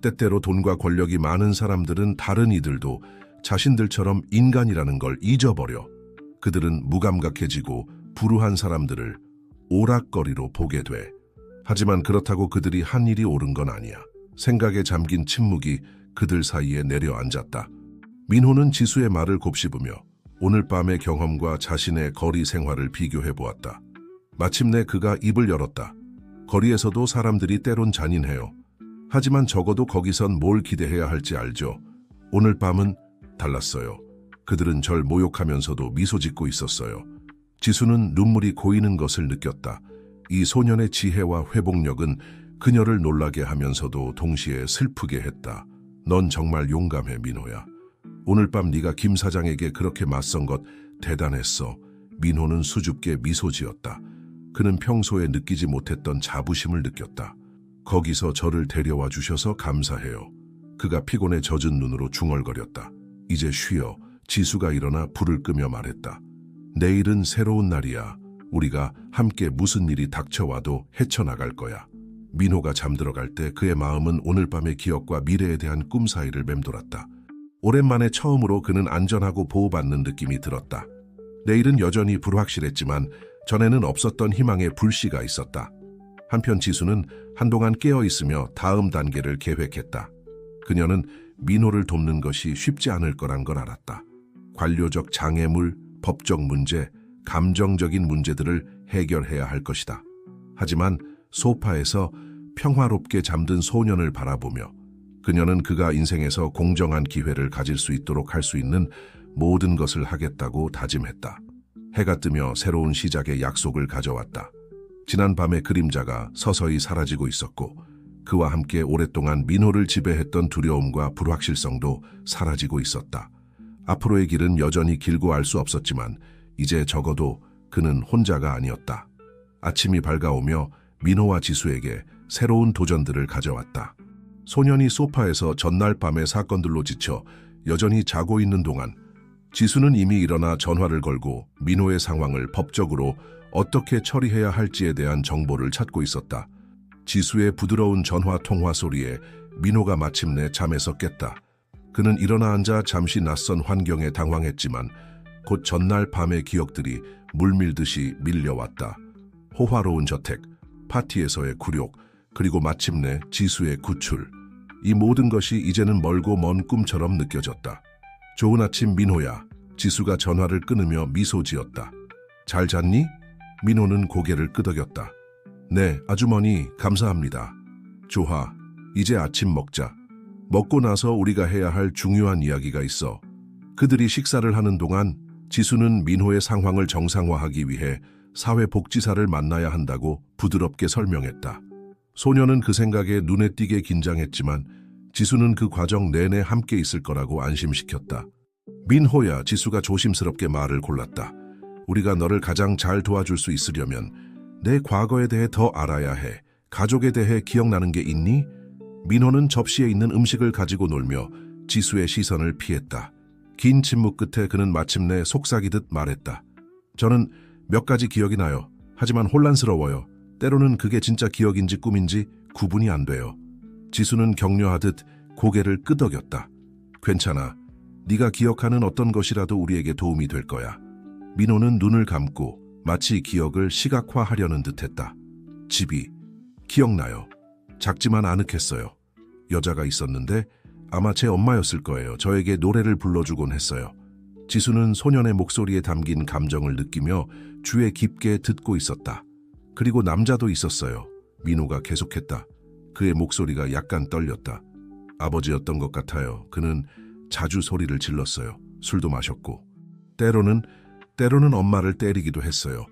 때때로 돈과 권력이 많은 사람들은 다른 이들도 자신들처럼 인간이라는 걸 잊어버려. 그들은 무감각해지고 불우한 사람들을 오락거리로 보게 돼. 하지만 그렇다고 그들이 한 일이 옳은 건 아니야. 생각에 잠긴 침묵이 그들 사이에 내려앉았다. 민호는 지수의 말을 곱씹으며 오늘 밤의 경험과 자신의 거리 생활을 비교해 보았다. 마침내 그가 입을 열었다. 거리에서도 사람들이 때론 잔인해요. 하지만 적어도 거기선 뭘 기대해야 할지 알죠. 오늘 밤은 달랐어요. 그들은 절 모욕하면서도 미소 짓고 있었어요. 지수는 눈물이 고이는 것을 느꼈다. 이 소년의 지혜와 회복력은 그녀를 놀라게 하면서도 동시에 슬프게 했다. 넌 정말 용감해, 민호야. 오늘 밤 네가 김 사장에게 그렇게 맞선 것 대단했어. 민호는 수줍게 미소 지었다. 그는 평소에 느끼지 못했던 자부심을 느꼈다. 거기서 저를 데려와 주셔서 감사해요. 그가 피곤에 젖은 눈으로 중얼거렸다. 이제 쉬어. 지수가 일어나 불을 끄며 말했다. 내일은 새로운 날이야. 우리가 함께 무슨 일이 닥쳐와도 헤쳐나갈 거야. 민호가 잠들어갈 때 그의 마음은 오늘 밤의 기억과 미래에 대한 꿈 사이를 맴돌았다. 오랜만에 처음으로 그는 안전하고 보호받는 느낌이 들었다. 내일은 여전히 불확실했지만 전에는 없었던 희망의 불씨가 있었다. 한편 지수는 한동안 깨어있으며 다음 단계를 계획했다. 그녀는 민호를 돕는 것이 쉽지 않을 거란 걸 알았다. 관료적 장애물, 법적 문제, 감정적인 문제들을 해결해야 할 것이다. 하지만 소파에서 평화롭게 잠든 소년을 바라보며 그녀는 그가 인생에서 공정한 기회를 가질 수 있도록 할 수 있는 모든 것을 하겠다고 다짐했다. 해가 뜨며 새로운 시작의 약속을 가져왔다. 지난 밤의 그림자가 서서히 사라지고 있었고 그와 함께 오랫동안 민호를 지배했던 두려움과 불확실성도 사라지고 있었다. 앞으로의 길은 여전히 길고 알 수 없었지만 이제 적어도 그는 혼자가 아니었다. 아침이 밝아오며 민호와 지수에게 새로운 도전들을 가져왔다. 소년이 소파에서 전날 밤의 사건들로 지쳐 여전히 자고 있는 동안 지수는 이미 일어나 전화를 걸고 민호의 상황을 법적으로 어떻게 처리해야 할지에 대한 정보를 찾고 있었다. 지수의 부드러운 전화 통화 소리에 민호가 마침내 잠에서 깼다. 그는 일어나 앉아 잠시 낯선 환경에 당황했지만 곧 전날 밤의 기억들이 물밀듯이 밀려왔다. 호화로운 저택, 파티에서의 굴욕, 그리고 마침내 지수의 구출. 이 모든 것이 이제는 멀고 먼 꿈처럼 느껴졌다. 좋은 아침 민호야. 지수가 전화를 끊으며 미소 지었다. 잘 잤니? 민호는 고개를 끄덕였다. 네, 아주머니, 감사합니다. 좋아, 이제 아침 먹자. 먹고 나서 우리가 해야 할 중요한 이야기가 있어. 그들이 식사를 하는 동안 지수는 민호의 상황을 정상화하기 위해 사회복지사를 만나야 한다고 부드럽게 설명했다. 소녀는 그 생각에 눈에 띄게 긴장했지만 지수는 그 과정 내내 함께 있을 거라고 안심시켰다. 민호야, 지수가 조심스럽게 말을 골랐다. 우리가 너를 가장 잘 도와줄 수 있으려면 내 과거에 대해 더 알아야 해. 가족에 대해 기억나는 게 있니? 민호는 접시에 있는 음식을 가지고 놀며 지수의 시선을 피했다. 긴 침묵 끝에 그는 마침내 속삭이듯 말했다. 저는 몇 가지 기억이 나요. 하지만 혼란스러워요. 때로는 그게 진짜 기억인지 꿈인지 구분이 안 돼요. 지수는 격려하듯 고개를 끄덕였다. 괜찮아. 네가 기억하는 어떤 것이라도 우리에게 도움이 될 거야. 민호는 눈을 감고 마치 기억을 시각화하려는 듯했다. 집이 기억나요. 작지만 아늑했어요. 여자가 있었는데 아마 제 엄마였을 거예요. 저에게 노래를 불러주곤 했어요. 지수는 소년의 목소리에 담긴 감정을 느끼며 주에 깊게 듣고 있었다. 그리고 남자도 있었어요. 민호가 계속했다. 그의 목소리가 약간 떨렸다. 아버지였던 것 같아요. 그는 자주 소리를 질렀어요. 술도 마셨고. 때로는 엄마를 때리기도 했어요.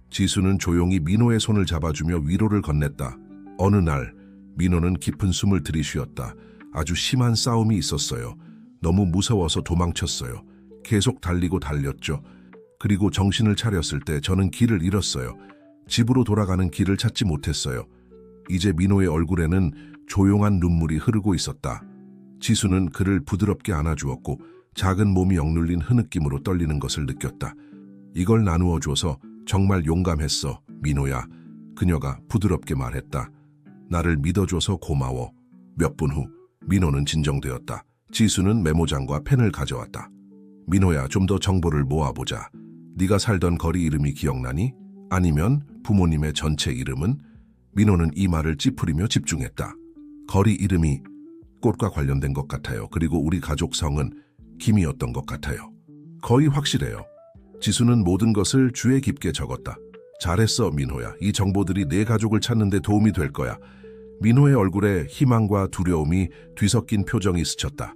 지수는 조용히 민호의 손을 잡아주며 위로를 건넸다. 어느 날 민호는 깊은 숨을 들이쉬었다. 아주 심한 싸움이 있었어요. 너무 무서워서 도망쳤어요. 계속 달리고 달렸죠. 그리고 정신을 차렸을 때 저는 길을 잃었어요. 집으로 돌아가는 길을 찾지 못했어요. 이제 민호의 얼굴에는 조용한 눈물이 흐르고 있었다. 지수는 그를 부드럽게 안아주었고 작은 몸이 억눌린 흐느낌으로 떨리는 것을 느꼈다. 이걸 나누어 줘서 정말 용감했어, 민호야. 그녀가 부드럽게 말했다. 나를 믿어줘서 고마워. 몇 분 후 민호는 진정되었다. 지수는 메모장과 펜을 가져왔다. 민호야, 좀 더 정보를 모아보자. 네가 살던 거리 이름이 기억나니? 아니면 부모님의 전체 이름은? 민호는 이 말을 찌푸리며 집중했다. 거리 이름이 꽃과 관련된 것 같아요. 그리고 우리 가족 성은 김이었던 것 같아요. 거의 확실해요. 지수는 모든 것을 주에 깊게 적었다. 잘했어, 민호야. 이 정보들이 내 가족을 찾는 데 도움이 될 거야. 민호의 얼굴에 희망과 두려움이 뒤섞인 표정이 스쳤다.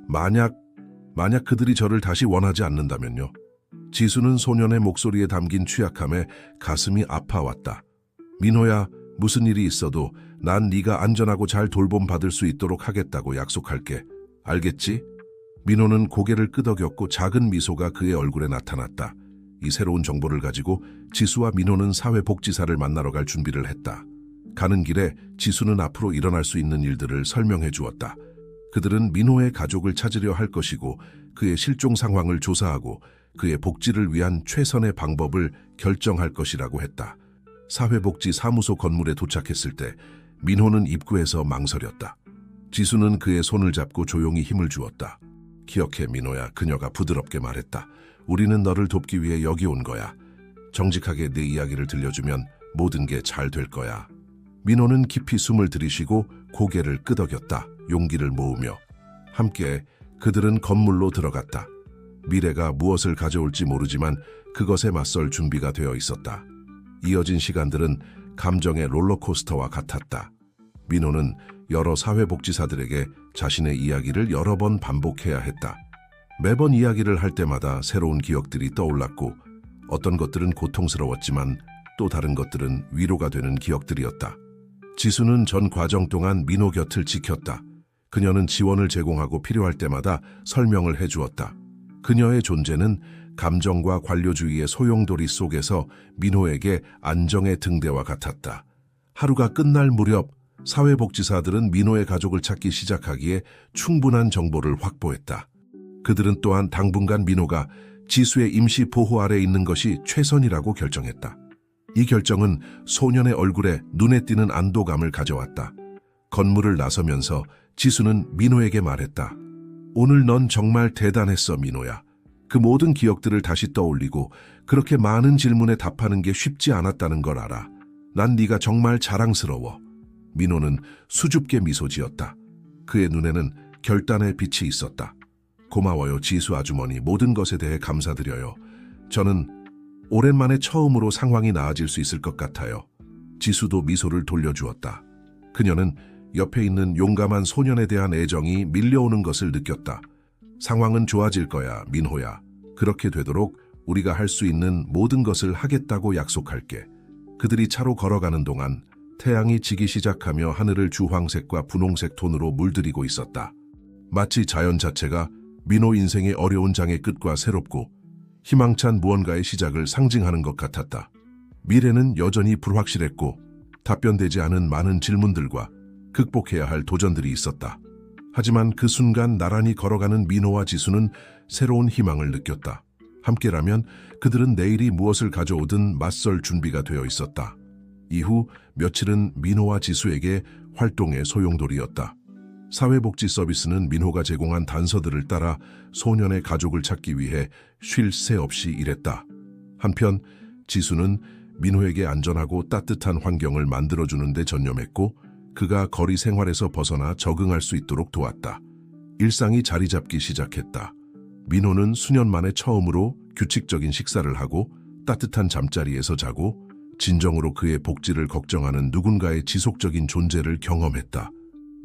만약 그들이 저를 다시 원하지 않는다면요. 지수는 소년의 목소리에 담긴 취약함에 가슴이 아파왔다. 민호야, 무슨 일이 있어도 난 네가 안전하고 잘 돌봄받을 수 있도록 하겠다고 약속할게. 알겠지? 민호는 고개를 끄덕였고 작은 미소가 그의 얼굴에 나타났다. 이 새로운 정보를 가지고 지수와 민호는 사회복지사를 만나러 갈 준비를 했다. 가는 길에 지수는 앞으로 일어날 수 있는 일들을 설명해 주었다. 그들은 민호의 가족을 찾으려 할 것이고 그의 실종 상황을 조사하고 그의 복지를 위한 최선의 방법을 결정할 것이라고 했다. 사회복지사무소 건물에 도착했을 때 민호는 입구에서 망설였다. 지수는 그의 손을 잡고 조용히 힘을 주었다. 기억해, 민호야. 그녀가 부드럽게 말했다. 우리는 너를 돕기 위해 여기 온 거야. 정직하게 내 이야기를 들려주면 모든 게 잘 될 거야. 민호는 깊이 숨을 들이쉬고 고개를 끄덕였다. 용기를 모으며. 함께 그들은 건물로 들어갔다. 미래가 무엇을 가져올지 모르지만 그것에 맞설 준비가 되어 있었다. 이어진 시간들은 감정의 롤러코스터와 같았다. 민호는 여러 사회복지사들에게 자신의 이야기를 여러 번 반복해야 했다. 매번 이야기를 할 때마다 새로운 기억들이 떠올랐고 어떤 것들은 고통스러웠지만 또 다른 것들은 위로가 되는 기억들이었다. 지수는 전 과정 동안 민호 곁을 지켰다. 그녀는 지원을 제공하고 필요할 때마다 설명을 해주었다. 그녀의 존재는 감정과 관료주의의 소용돌이 속에서 민호에게 안정의 등대와 같았다. 하루가 끝날 무렵 사회복지사들은 민호의 가족을 찾기 시작하기에 충분한 정보를 확보했다. 그들은 또한 당분간 민호가 지수의 임시 보호 아래 있는 것이 최선이라고 결정했다. 이 결정은 소년의 얼굴에 눈에 띄는 안도감을 가져왔다. 건물을 나서면서 지수는 민호에게 말했다. 오늘 넌 정말 대단했어, 민호야. 그 모든 기억들을 다시 떠올리고 그렇게 많은 질문에 답하는 게 쉽지 않았다는 걸 알아. 난 네가 정말 자랑스러워. 민호는 수줍게 미소 지었다. 그의 눈에는 결단의 빛이 있었다. 고마워요, 지수 아주머니. 모든 것에 대해 감사드려요. 저는 오랜만에 처음으로 상황이 나아질 수 있을 것 같아요. 지수도 미소를 돌려주었다. 그녀는 옆에 있는 용감한 소년에 대한 애정이 밀려오는 것을 느꼈다. 상황은 좋아질 거야, 민호야. 그렇게 되도록 우리가 할 수 있는 모든 것을 하겠다고 약속할게. 그들이 차로 걸어가는 동안 태양이 지기 시작하며 하늘을 주황색과 분홍색 톤으로 물들이고 있었다. 마치 자연 자체가 민호 인생의 어려운 장의 끝과 새롭고 희망찬 무언가의 시작을 상징하는 것 같았다. 미래는 여전히 불확실했고 답변되지 않은 많은 질문들과 극복해야 할 도전들이 있었다. 하지만 그 순간 나란히 걸어가는 민호와 지수는 새로운 희망을 느꼈다. 함께라면 그들은 내일이 무엇을 가져오든 맞설 준비가 되어 있었다. 이후 며칠은 민호와 지수에게 활동의 소용돌이였다. 사회복지 서비스는 민호가 제공한 단서들을 따라 소년의 가족을 찾기 위해 쉴 새 없이 일했다. 한편 지수는 민호에게 안전하고 따뜻한 환경을 만들어주는 데 전념했고 그가 거리 생활에서 벗어나 적응할 수 있도록 도왔다. 일상이 자리 잡기 시작했다. 민호는 수년 만에 처음으로 규칙적인 식사를 하고 따뜻한 잠자리에서 자고 진정으로 그의 복지를 걱정하는 누군가의 지속적인 존재를 경험했다.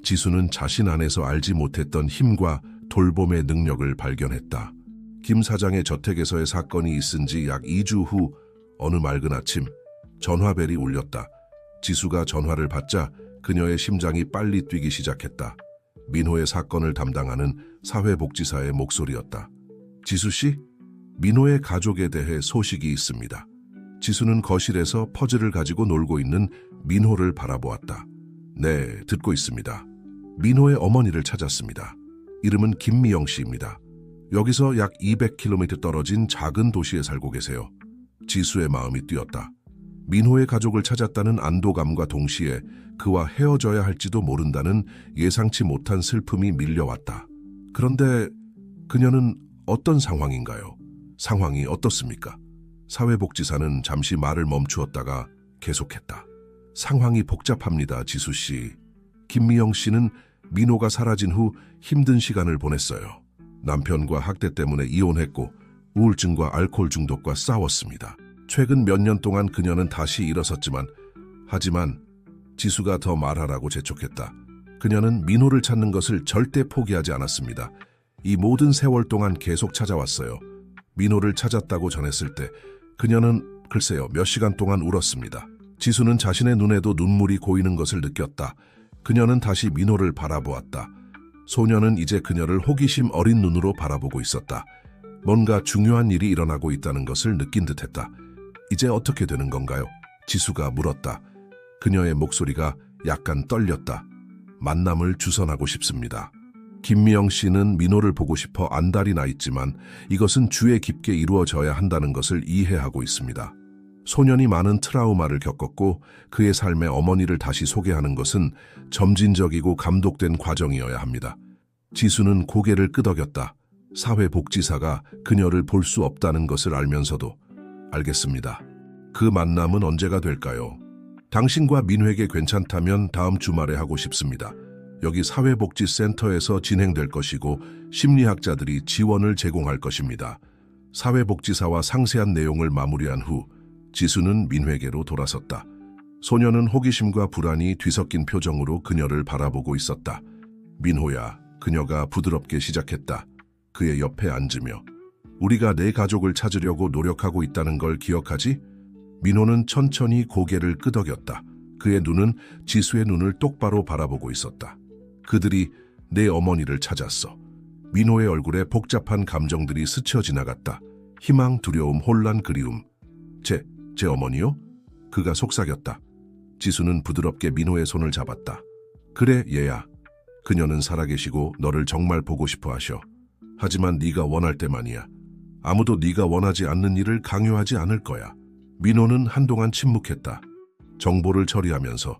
지수는 자신 안에서 알지 못했던 힘과 돌봄의 능력을 발견했다. 김 사장의 저택에서의 사건이 있은 지 약 2주 후 어느 맑은 아침 전화벨이 울렸다. 지수가 전화를 받자 그녀의 심장이 빨리 뛰기 시작했다. 민호의 사건을 담당하는 사회복지사의 목소리였다. 지수 씨, 민호의 가족에 대해 소식이 있습니다. 지수는 거실에서 퍼즐을 가지고 놀고 있는 민호를 바라보았다. 네, 듣고 있습니다. 민호의 어머니를 찾았습니다. 이름은 김미영 씨입니다. 여기서 약 200km 떨어진 작은 도시에 살고 계세요. 지수의 마음이 뛰었다. 민호의 가족을 찾았다는 안도감과 동시에 그와 헤어져야 할지도 모른다는 예상치 못한 슬픔이 밀려왔다. 그런데 그녀는 어떤 상황인가요? 상황이 어떻습니까? 사회복지사는 잠시 말을 멈추었다가 계속했다. 상황이 복잡합니다, 지수 씨. 김미영 씨는 민호가 사라진 후 힘든 시간을 보냈어요. 남편과 학대 때문에 이혼했고 우울증과 알코올 중독과 싸웠습니다. 최근 몇 년 동안 그녀는 다시 일어섰지만 하지만 지수가 더 말하라고 재촉했다. 그녀는 민호를 찾는 것을 절대 포기하지 않았습니다. 이 모든 세월 동안 계속 찾아왔어요. 민호를 찾았다고 전했을 때 그녀는 글쎄요 몇 시간 동안 울었습니다. 지수는 자신의 눈에도 눈물이 고이는 것을 느꼈다. 그녀는 다시 민호를 바라보았다. 소녀는 이제 그녀를 호기심 어린 눈으로 바라보고 있었다. 뭔가 중요한 일이 일어나고 있다는 것을 느낀 듯했다. 이제 어떻게 되는 건가요? 지수가 물었다. 그녀의 목소리가 약간 떨렸다. 만남을 주선하고 싶습니다. 김미영 씨는 민호를 보고 싶어 안달이 나 있지만 이것은 주에 깊게 이루어져야 한다는 것을 이해하고 있습니다. 소년이 많은 트라우마를 겪었고 그의 삶에 어머니를 다시 소개하는 것은 점진적이고 감독된 과정이어야 합니다. 지수는 고개를 끄덕였다. 사회복지사가 그녀를 볼 수 없다는 것을 알면서도 알겠습니다. 그 만남은 언제가 될까요? 당신과 민호에게 괜찮다면 다음 주말에 하고 싶습니다. 여기 사회복지센터에서 진행될 것이고 심리학자들이 지원을 제공할 것입니다. 사회복지사와 상세한 내용을 마무리한 후 지수는 민호에게로 돌아섰다. 소녀는 호기심과 불안이 뒤섞인 표정으로 그녀를 바라보고 있었다. 민호야, 그녀가 부드럽게 시작했다. 그의 옆에 앉으며 우리가 내 가족을 찾으려고 노력하고 있다는 걸 기억하지? 민호는 천천히 고개를 끄덕였다. 그의 눈은 지수의 눈을 똑바로 바라보고 있었다. 그들이 내 어머니를 찾았어. 민호의 얼굴에 복잡한 감정들이 스쳐 지나갔다. 희망, 두려움, 혼란, 그리움. 제 어머니요? 그가 속삭였다. 지수는 부드럽게 민호의 손을 잡았다. 그래, 얘야. 그녀는 살아계시고 너를 정말 보고 싶어 하셔. 하지만 네가 원할 때만이야. 아무도 네가 원하지 않는 일을 강요하지 않을 거야. 민호는 한동안 침묵했다. 정보를 처리하면서.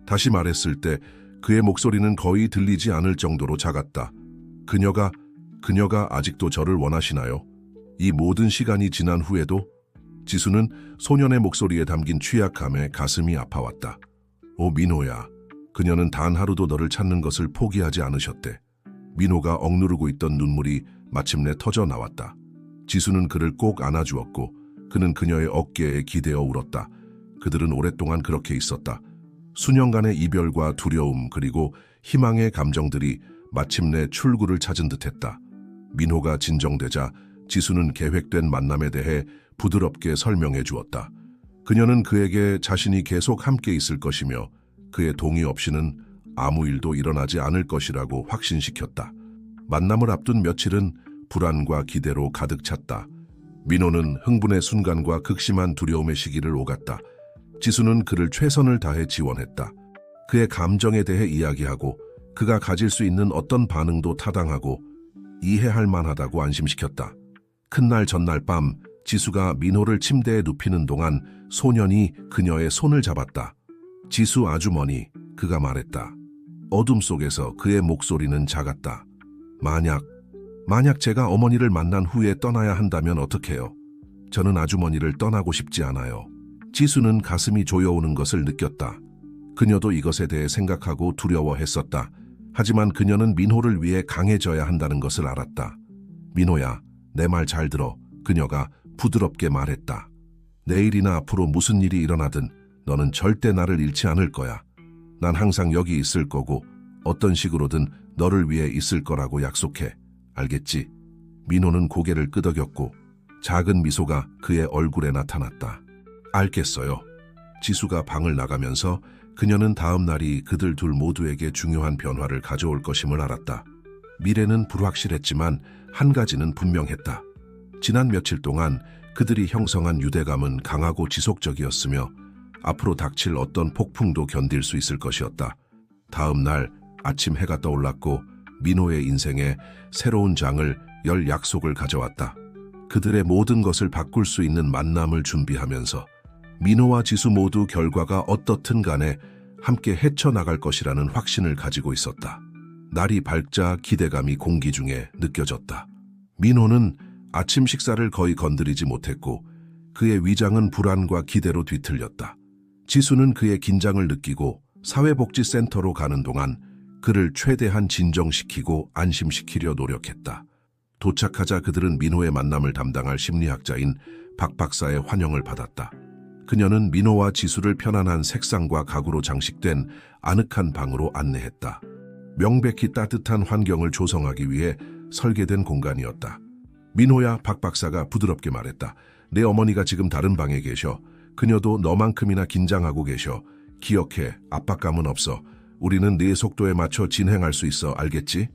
다시 말했을 때 그의 목소리는 거의 들리지 않을 정도로 작았다. 그녀가 아직도 저를 원하시나요? 이 모든 시간이 지난 후에도? 지수는 소년의 목소리에 담긴 취약함에 가슴이 아파왔다. 오, 민호야. 그녀는 단 하루도 너를 찾는 것을 포기하지 않으셨대. 민호가 억누르고 있던 눈물이 마침내 터져 나왔다. 지수는 그를 꼭 안아주었고 그는 그녀의 어깨에 기대어 울었다. 그들은 오랫동안 그렇게 있었다. 수년간의 이별과 두려움 그리고 희망의 감정들이 마침내 출구를 찾은 듯했다. 민호가 진정되자 지수는 계획된 만남에 대해 부드럽게 설명해 주었다. 그녀는 그에게 자신이 계속 함께 있을 것이며 그의 동의 없이는 아무 일도 일어나지 않을 것이라고 확신시켰다. 만남을 앞둔 며칠은 불안과 기대로 가득 찼다. 민호는 흥분의 순간과 극심한 두려움의 시기를 오갔다. 지수는 그를 최선을 다해 지원했다. 그의 감정에 대해 이야기하고 그가 가질 수 있는 어떤 반응도 타당하고 이해할 만하다고 안심시켰다. 큰날 전날 밤 지수가 민호를 침대에 눕히는 동안 소년이 그녀의 손을 잡았다. 지수 아주머니, 그가 말했다. 어둠 속에서 그의 목소리는 작았다. 만약 제가 어머니를 만난 후에 떠나야 한다면 어떡해요? 저는 아주머니를 떠나고 싶지 않아요. 지수는 가슴이 조여오는 것을 느꼈다. 그녀도 이것에 대해 생각하고 두려워했었다. 하지만 그녀는 민호를 위해 강해져야 한다는 것을 알았다. 민호야, 내 말 잘 들어. 그녀가 부드럽게 말했다. 내일이나 앞으로 무슨 일이 일어나든 너는 절대 나를 잃지 않을 거야. 난 항상 여기 있을 거고 어떤 식으로든 너를 위해 있을 거라고 약속해. 알겠지? 민호는 고개를 끄덕였고 작은 미소가 그의 얼굴에 나타났다. 알겠어요. 지수가 방을 나가면서 그녀는 다음 날이 그들 둘 모두에게 중요한 변화를 가져올 것임을 알았다. 미래는 불확실했지만 한 가지는 분명했다. 지난 며칠 동안 그들이 형성한 유대감은 강하고 지속적이었으며 앞으로 닥칠 어떤 폭풍도 견딜 수 있을 것이었다. 다음 날 아침 해가 떠올랐고 민호의 인생에 새로운 장을 열 약속을 가져왔다. 그들의 모든 것을 바꿀 수 있는 만남을 준비하면서 민호와 지수 모두 결과가 어떻든 간에 함께 헤쳐나갈 것이라는 확신을 가지고 있었다. 날이 밝자 기대감이 공기 중에 느껴졌다. 민호는 아침 식사를 거의 건드리지 못했고 그의 위장은 불안과 기대로 뒤틀렸다. 지수는 그의 긴장을 느끼고 사회복지센터로 가는 동안 그를 최대한 진정시키고 안심시키려 노력했다. 도착하자 그들은 민호의 만남을 담당할 심리학자인 박 박사의 환영을 받았다. 그녀는 민호와 지수를 편안한 색상과 가구로 장식된 아늑한 방으로 안내했다. 명백히 따뜻한 환경을 조성하기 위해 설계된 공간이었다. 민호야, 박 박사가 부드럽게 말했다. 내 어머니가 지금 다른 방에 계셔. 그녀도 너만큼이나 긴장하고 계셔. 기억해, 압박감은 없어. 우리는 네 속도에 맞춰 진행할 수 있어, 알겠지?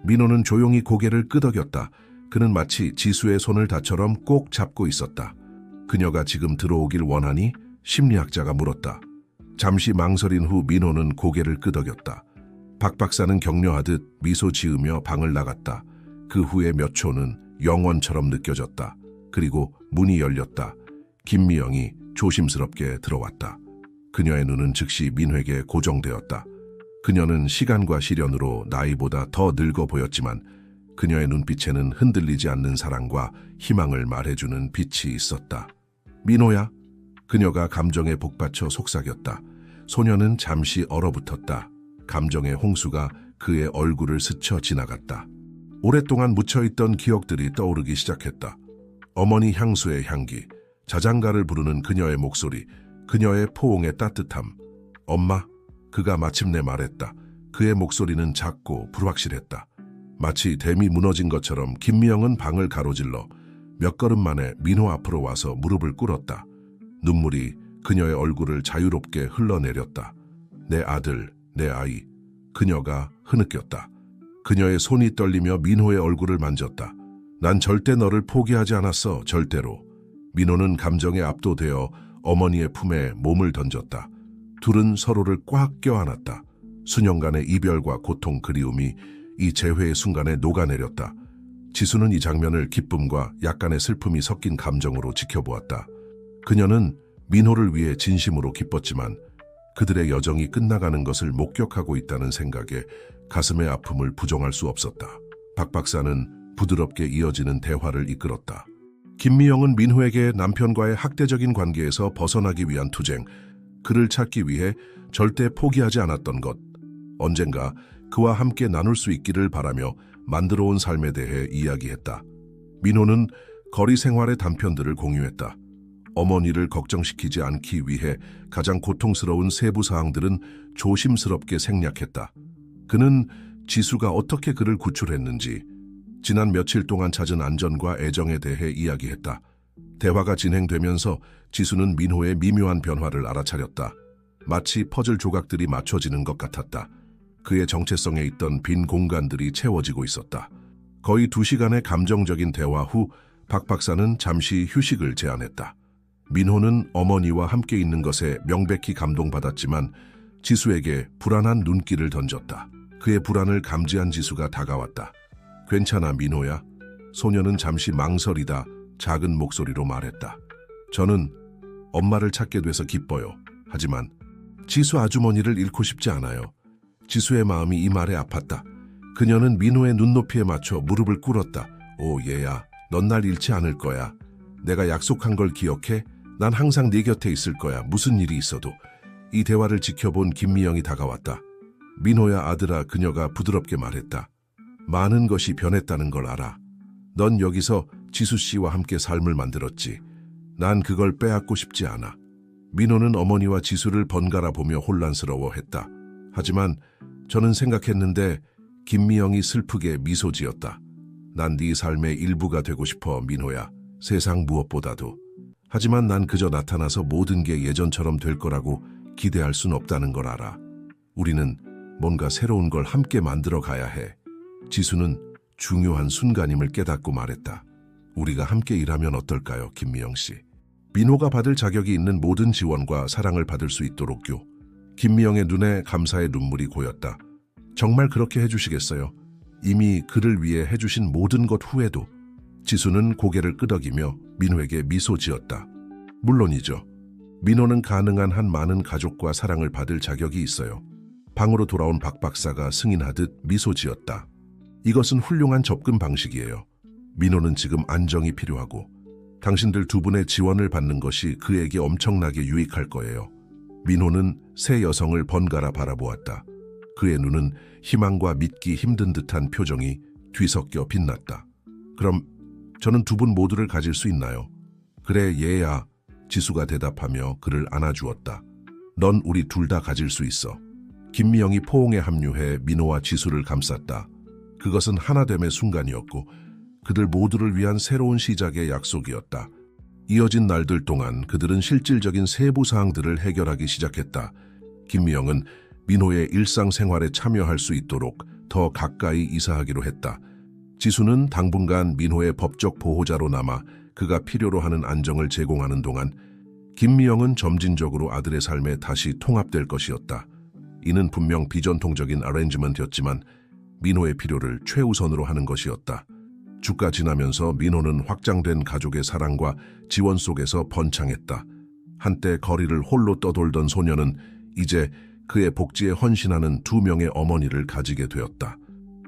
민호는 조용히 고개를 끄덕였다. 그는 마치 지수의 손을 다처럼 꼭 잡고 있었다. 그녀가 지금 들어오길 원하니? 심리학자가 물었다. 잠시 망설인 후 민호는 고개를 끄덕였다. 박 박사는 격려하듯 미소 지으며 방을 나갔다. 그 후에 몇 초는 영원처럼 느껴졌다. 그리고 문이 열렸다. 김미영이 조심스럽게 들어왔다. 그녀의 눈은 즉시 민호에게 고정되었다. 그녀는 시간과 시련으로 나이보다 더 늙어 보였지만 그녀의 눈빛에는 흔들리지 않는 사랑과 희망을 말해주는 빛이 있었다. 민호야. 그녀가 감정에 복받쳐 속삭였다. 소녀는 잠시 얼어붙었다. 감정의 홍수가 그의 얼굴을 스쳐 지나갔다. 오랫동안 묻혀있던 기억들이 떠오르기 시작했다. 어머니 향수의 향기, 자장가를 부르는 그녀의 목소리, 그녀의 포옹의 따뜻함. 엄마, 그가 마침내 말했다. 그의 목소리는 작고 불확실했다. 마치 댐이 무너진 것처럼 김미영은 방을 가로질러 몇 걸음 만에 민호 앞으로 와서 무릎을 꿇었다. 눈물이 그녀의 얼굴을 자유롭게 흘러내렸다. 내 아들, 내 아이. 그녀가 흐느꼈다. 그녀의 손이 떨리며 민호의 얼굴을 만졌다. 난 절대 너를 포기하지 않았어, 절대로. 민호는 감정에 압도되어 어머니의 품에 몸을 던졌다. 둘은 서로를 꽉 껴안았다. 수년간의 이별과 고통, 그리움이 이 재회의 순간에 녹아내렸다. 지수는 이 장면을 기쁨과 약간의 슬픔이 섞인 감정으로 지켜보았다. 그녀는 민호를 위해 진심으로 기뻤지만 그들의 여정이 끝나가는 것을 목격하고 있다는 생각에 가슴의 아픔을 부정할 수 없었다. 박 박사는 부드럽게 이어지는 대화를 이끌었다. 김미영은 민호에게 남편과의 학대적인 관계에서 벗어나기 위한 투쟁, 그를 찾기 위해 절대 포기하지 않았던 것, 언젠가 그와 함께 나눌 수 있기를 바라며 만들어온 삶에 대해 이야기했다. 민호는 거리 생활의 단편들을 공유했다. 어머니를 걱정시키지 않기 위해 가장 고통스러운 세부 사항들은 조심스럽게 생략했다. 그는 지수가 어떻게 그를 구출했는지, 지난 며칠 동안 찾은 안전과 애정에 대해 이야기했다. 대화가 진행되면서 지수는 민호의 미묘한 변화를 알아차렸다. 마치 퍼즐 조각들이 맞춰지는 것 같았다. 그의 정체성에 있던 빈 공간들이 채워지고 있었다. 거의 2시간의 감정적인 대화 후 박 박사는 잠시 휴식을 제안했다. 민호는 어머니와 함께 있는 것에 명백히 감동받았지만 지수에게 불안한 눈길을 던졌다. 그의 불안을 감지한 지수가 다가왔다. 괜찮아, 민호야. 소녀는 잠시 망설이다 작은 목소리로 말했다. 저는 엄마를 찾게 돼서 기뻐요. 하지만 지수 아주머니를 잃고 싶지 않아요. 지수의 마음이 이 말에 아팠다. 그녀는 민호의 눈높이에 맞춰 무릎을 꿇었다. 오, 얘야, 넌 날 잃지 않을 거야. 내가 약속한 걸 기억해? 난 항상 네 곁에 있을 거야. 무슨 일이 있어도. 이 대화를 지켜본 김미영이 다가왔다. 민호야, 아들아, 그녀가 부드럽게 말했다. 많은 것이 변했다는 걸 알아. 넌 여기서 지수 씨와 함께 삶을 만들었지. 난 그걸 빼앗고 싶지 않아. 민호는 어머니와 지수를 번갈아 보며 혼란스러워했다. 하지만 저는 생각했는데 김미영이 슬프게 미소 지었다. 난 네 삶의 일부가 되고 싶어, 민호야. 세상 무엇보다도. 하지만 난 그저 나타나서 모든 게 예전처럼 될 거라고 기대할 순 없다는 걸 알아. 우리는 뭔가 새로운 걸 함께 만들어 가야 해. 지수는 중요한 순간임을 깨닫고 말했다. 우리가 함께 일하면 어떨까요, 김미영 씨? 민호가 받을 자격이 있는 모든 지원과 사랑을 받을 수 있도록요. 김미영의 눈에 감사의 눈물이 고였다. 정말 그렇게 해주시겠어요? 이미 그를 위해 해주신 모든 것 후에도. 지수는 고개를 끄덕이며 민호에게 미소 지었다. 물론이죠. 민호는 가능한 한 많은 가족과 사랑을 받을 자격이 있어요. 방으로 돌아온 박 박사가 승인하듯 미소 지었다. 이것은 훌륭한 접근 방식이에요. 민호는 지금 안정이 필요하고 당신들 두 분의 지원을 받는 것이 그에게 엄청나게 유익할 거예요. 민호는 새 여성을 번갈아 바라보았다. 그의 눈은 희망과 믿기 힘든 듯한 표정이 뒤섞여 빛났다. 그럼 저는 두 분 모두를 가질 수 있나요? 그래, 얘야. 지수가 대답하며 그를 안아주었다. 넌 우리 둘 다 가질 수 있어. 김미영이 포옹에 합류해 민호와 지수를 감쌌다. 그것은 하나됨의 순간이었고 그들 모두를 위한 새로운 시작의 약속이었다. 이어진 날들 동안 그들은 실질적인 세부 사항들을 해결하기 시작했다. 김미영은 민호의 일상생활에 참여할 수 있도록 더 가까이 이사하기로 했다. 지수는 당분간 민호의 법적 보호자로 남아 그가 필요로 하는 안정을 제공하는 동안 김미영은 점진적으로 아들의 삶에 다시 통합될 것이었다. 이는 분명 비전통적인 어레인지먼트였지만 민호의 필요를 최우선으로 하는 것이었다. 주가 지나면서 민호는 확장된 가족의 사랑과 지원 속에서 번창했다. 한때 거리를 홀로 떠돌던 소녀는 이제 그의 복지에 헌신하는 2명의 어머니를 가지게 되었다.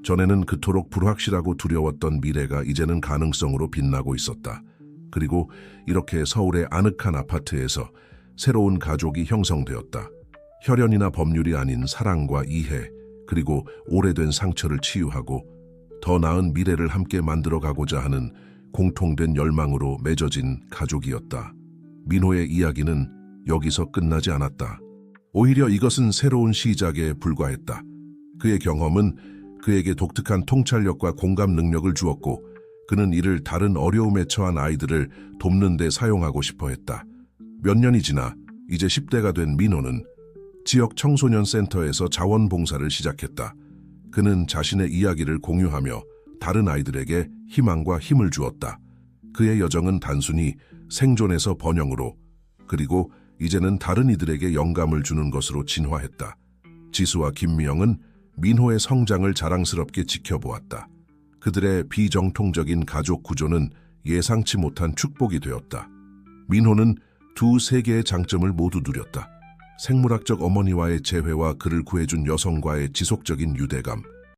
전에는 그토록 불확실하고 두려웠던 미래가 이제는 가능성으로 빛나고 있었다. 그리고 이렇게 서울의 아늑한 아파트에서 새로운 가족이 형성되었다. 혈연이나 법률이 아닌 사랑과 이해, 그리고 오래된 상처를 치유하고 더 나은 미래를 함께 만들어가고자 하는 공통된 열망으로 맺어진 가족이었다. 민호의 이야기는 여기서 끝나지 않았다. 오히려 이것은 새로운 시작에 불과했다. 그의 경험은 그에게 독특한 통찰력과 공감 능력을 주었고 그는 이를 다른 어려움에 처한 아이들을 돕는 데 사용하고 싶어 했다. 몇 년이 지나 이제 10대가 된 민호는 지역 청소년 센터에서 자원봉사를 시작했다. 그는 자신의 이야기를 공유하며 다른 아이들에게 희망과 힘을 주었다. 그의 여정은 단순히 생존에서 번영으로, 그리고 이제는 다른 이들에게 영감을 주는 것으로 진화했다. 지수와 김미영은 민호의 성장을 자랑스럽게 지켜보았다. 그들의 비정통적인 가족 구조는 예상치 못한 축복이 되었다. 민호는 두 세계의 장점을 모두 누렸다. 생물학적 어머니와의 재회와 그를 구해준 여성과의 지속적인 유대감,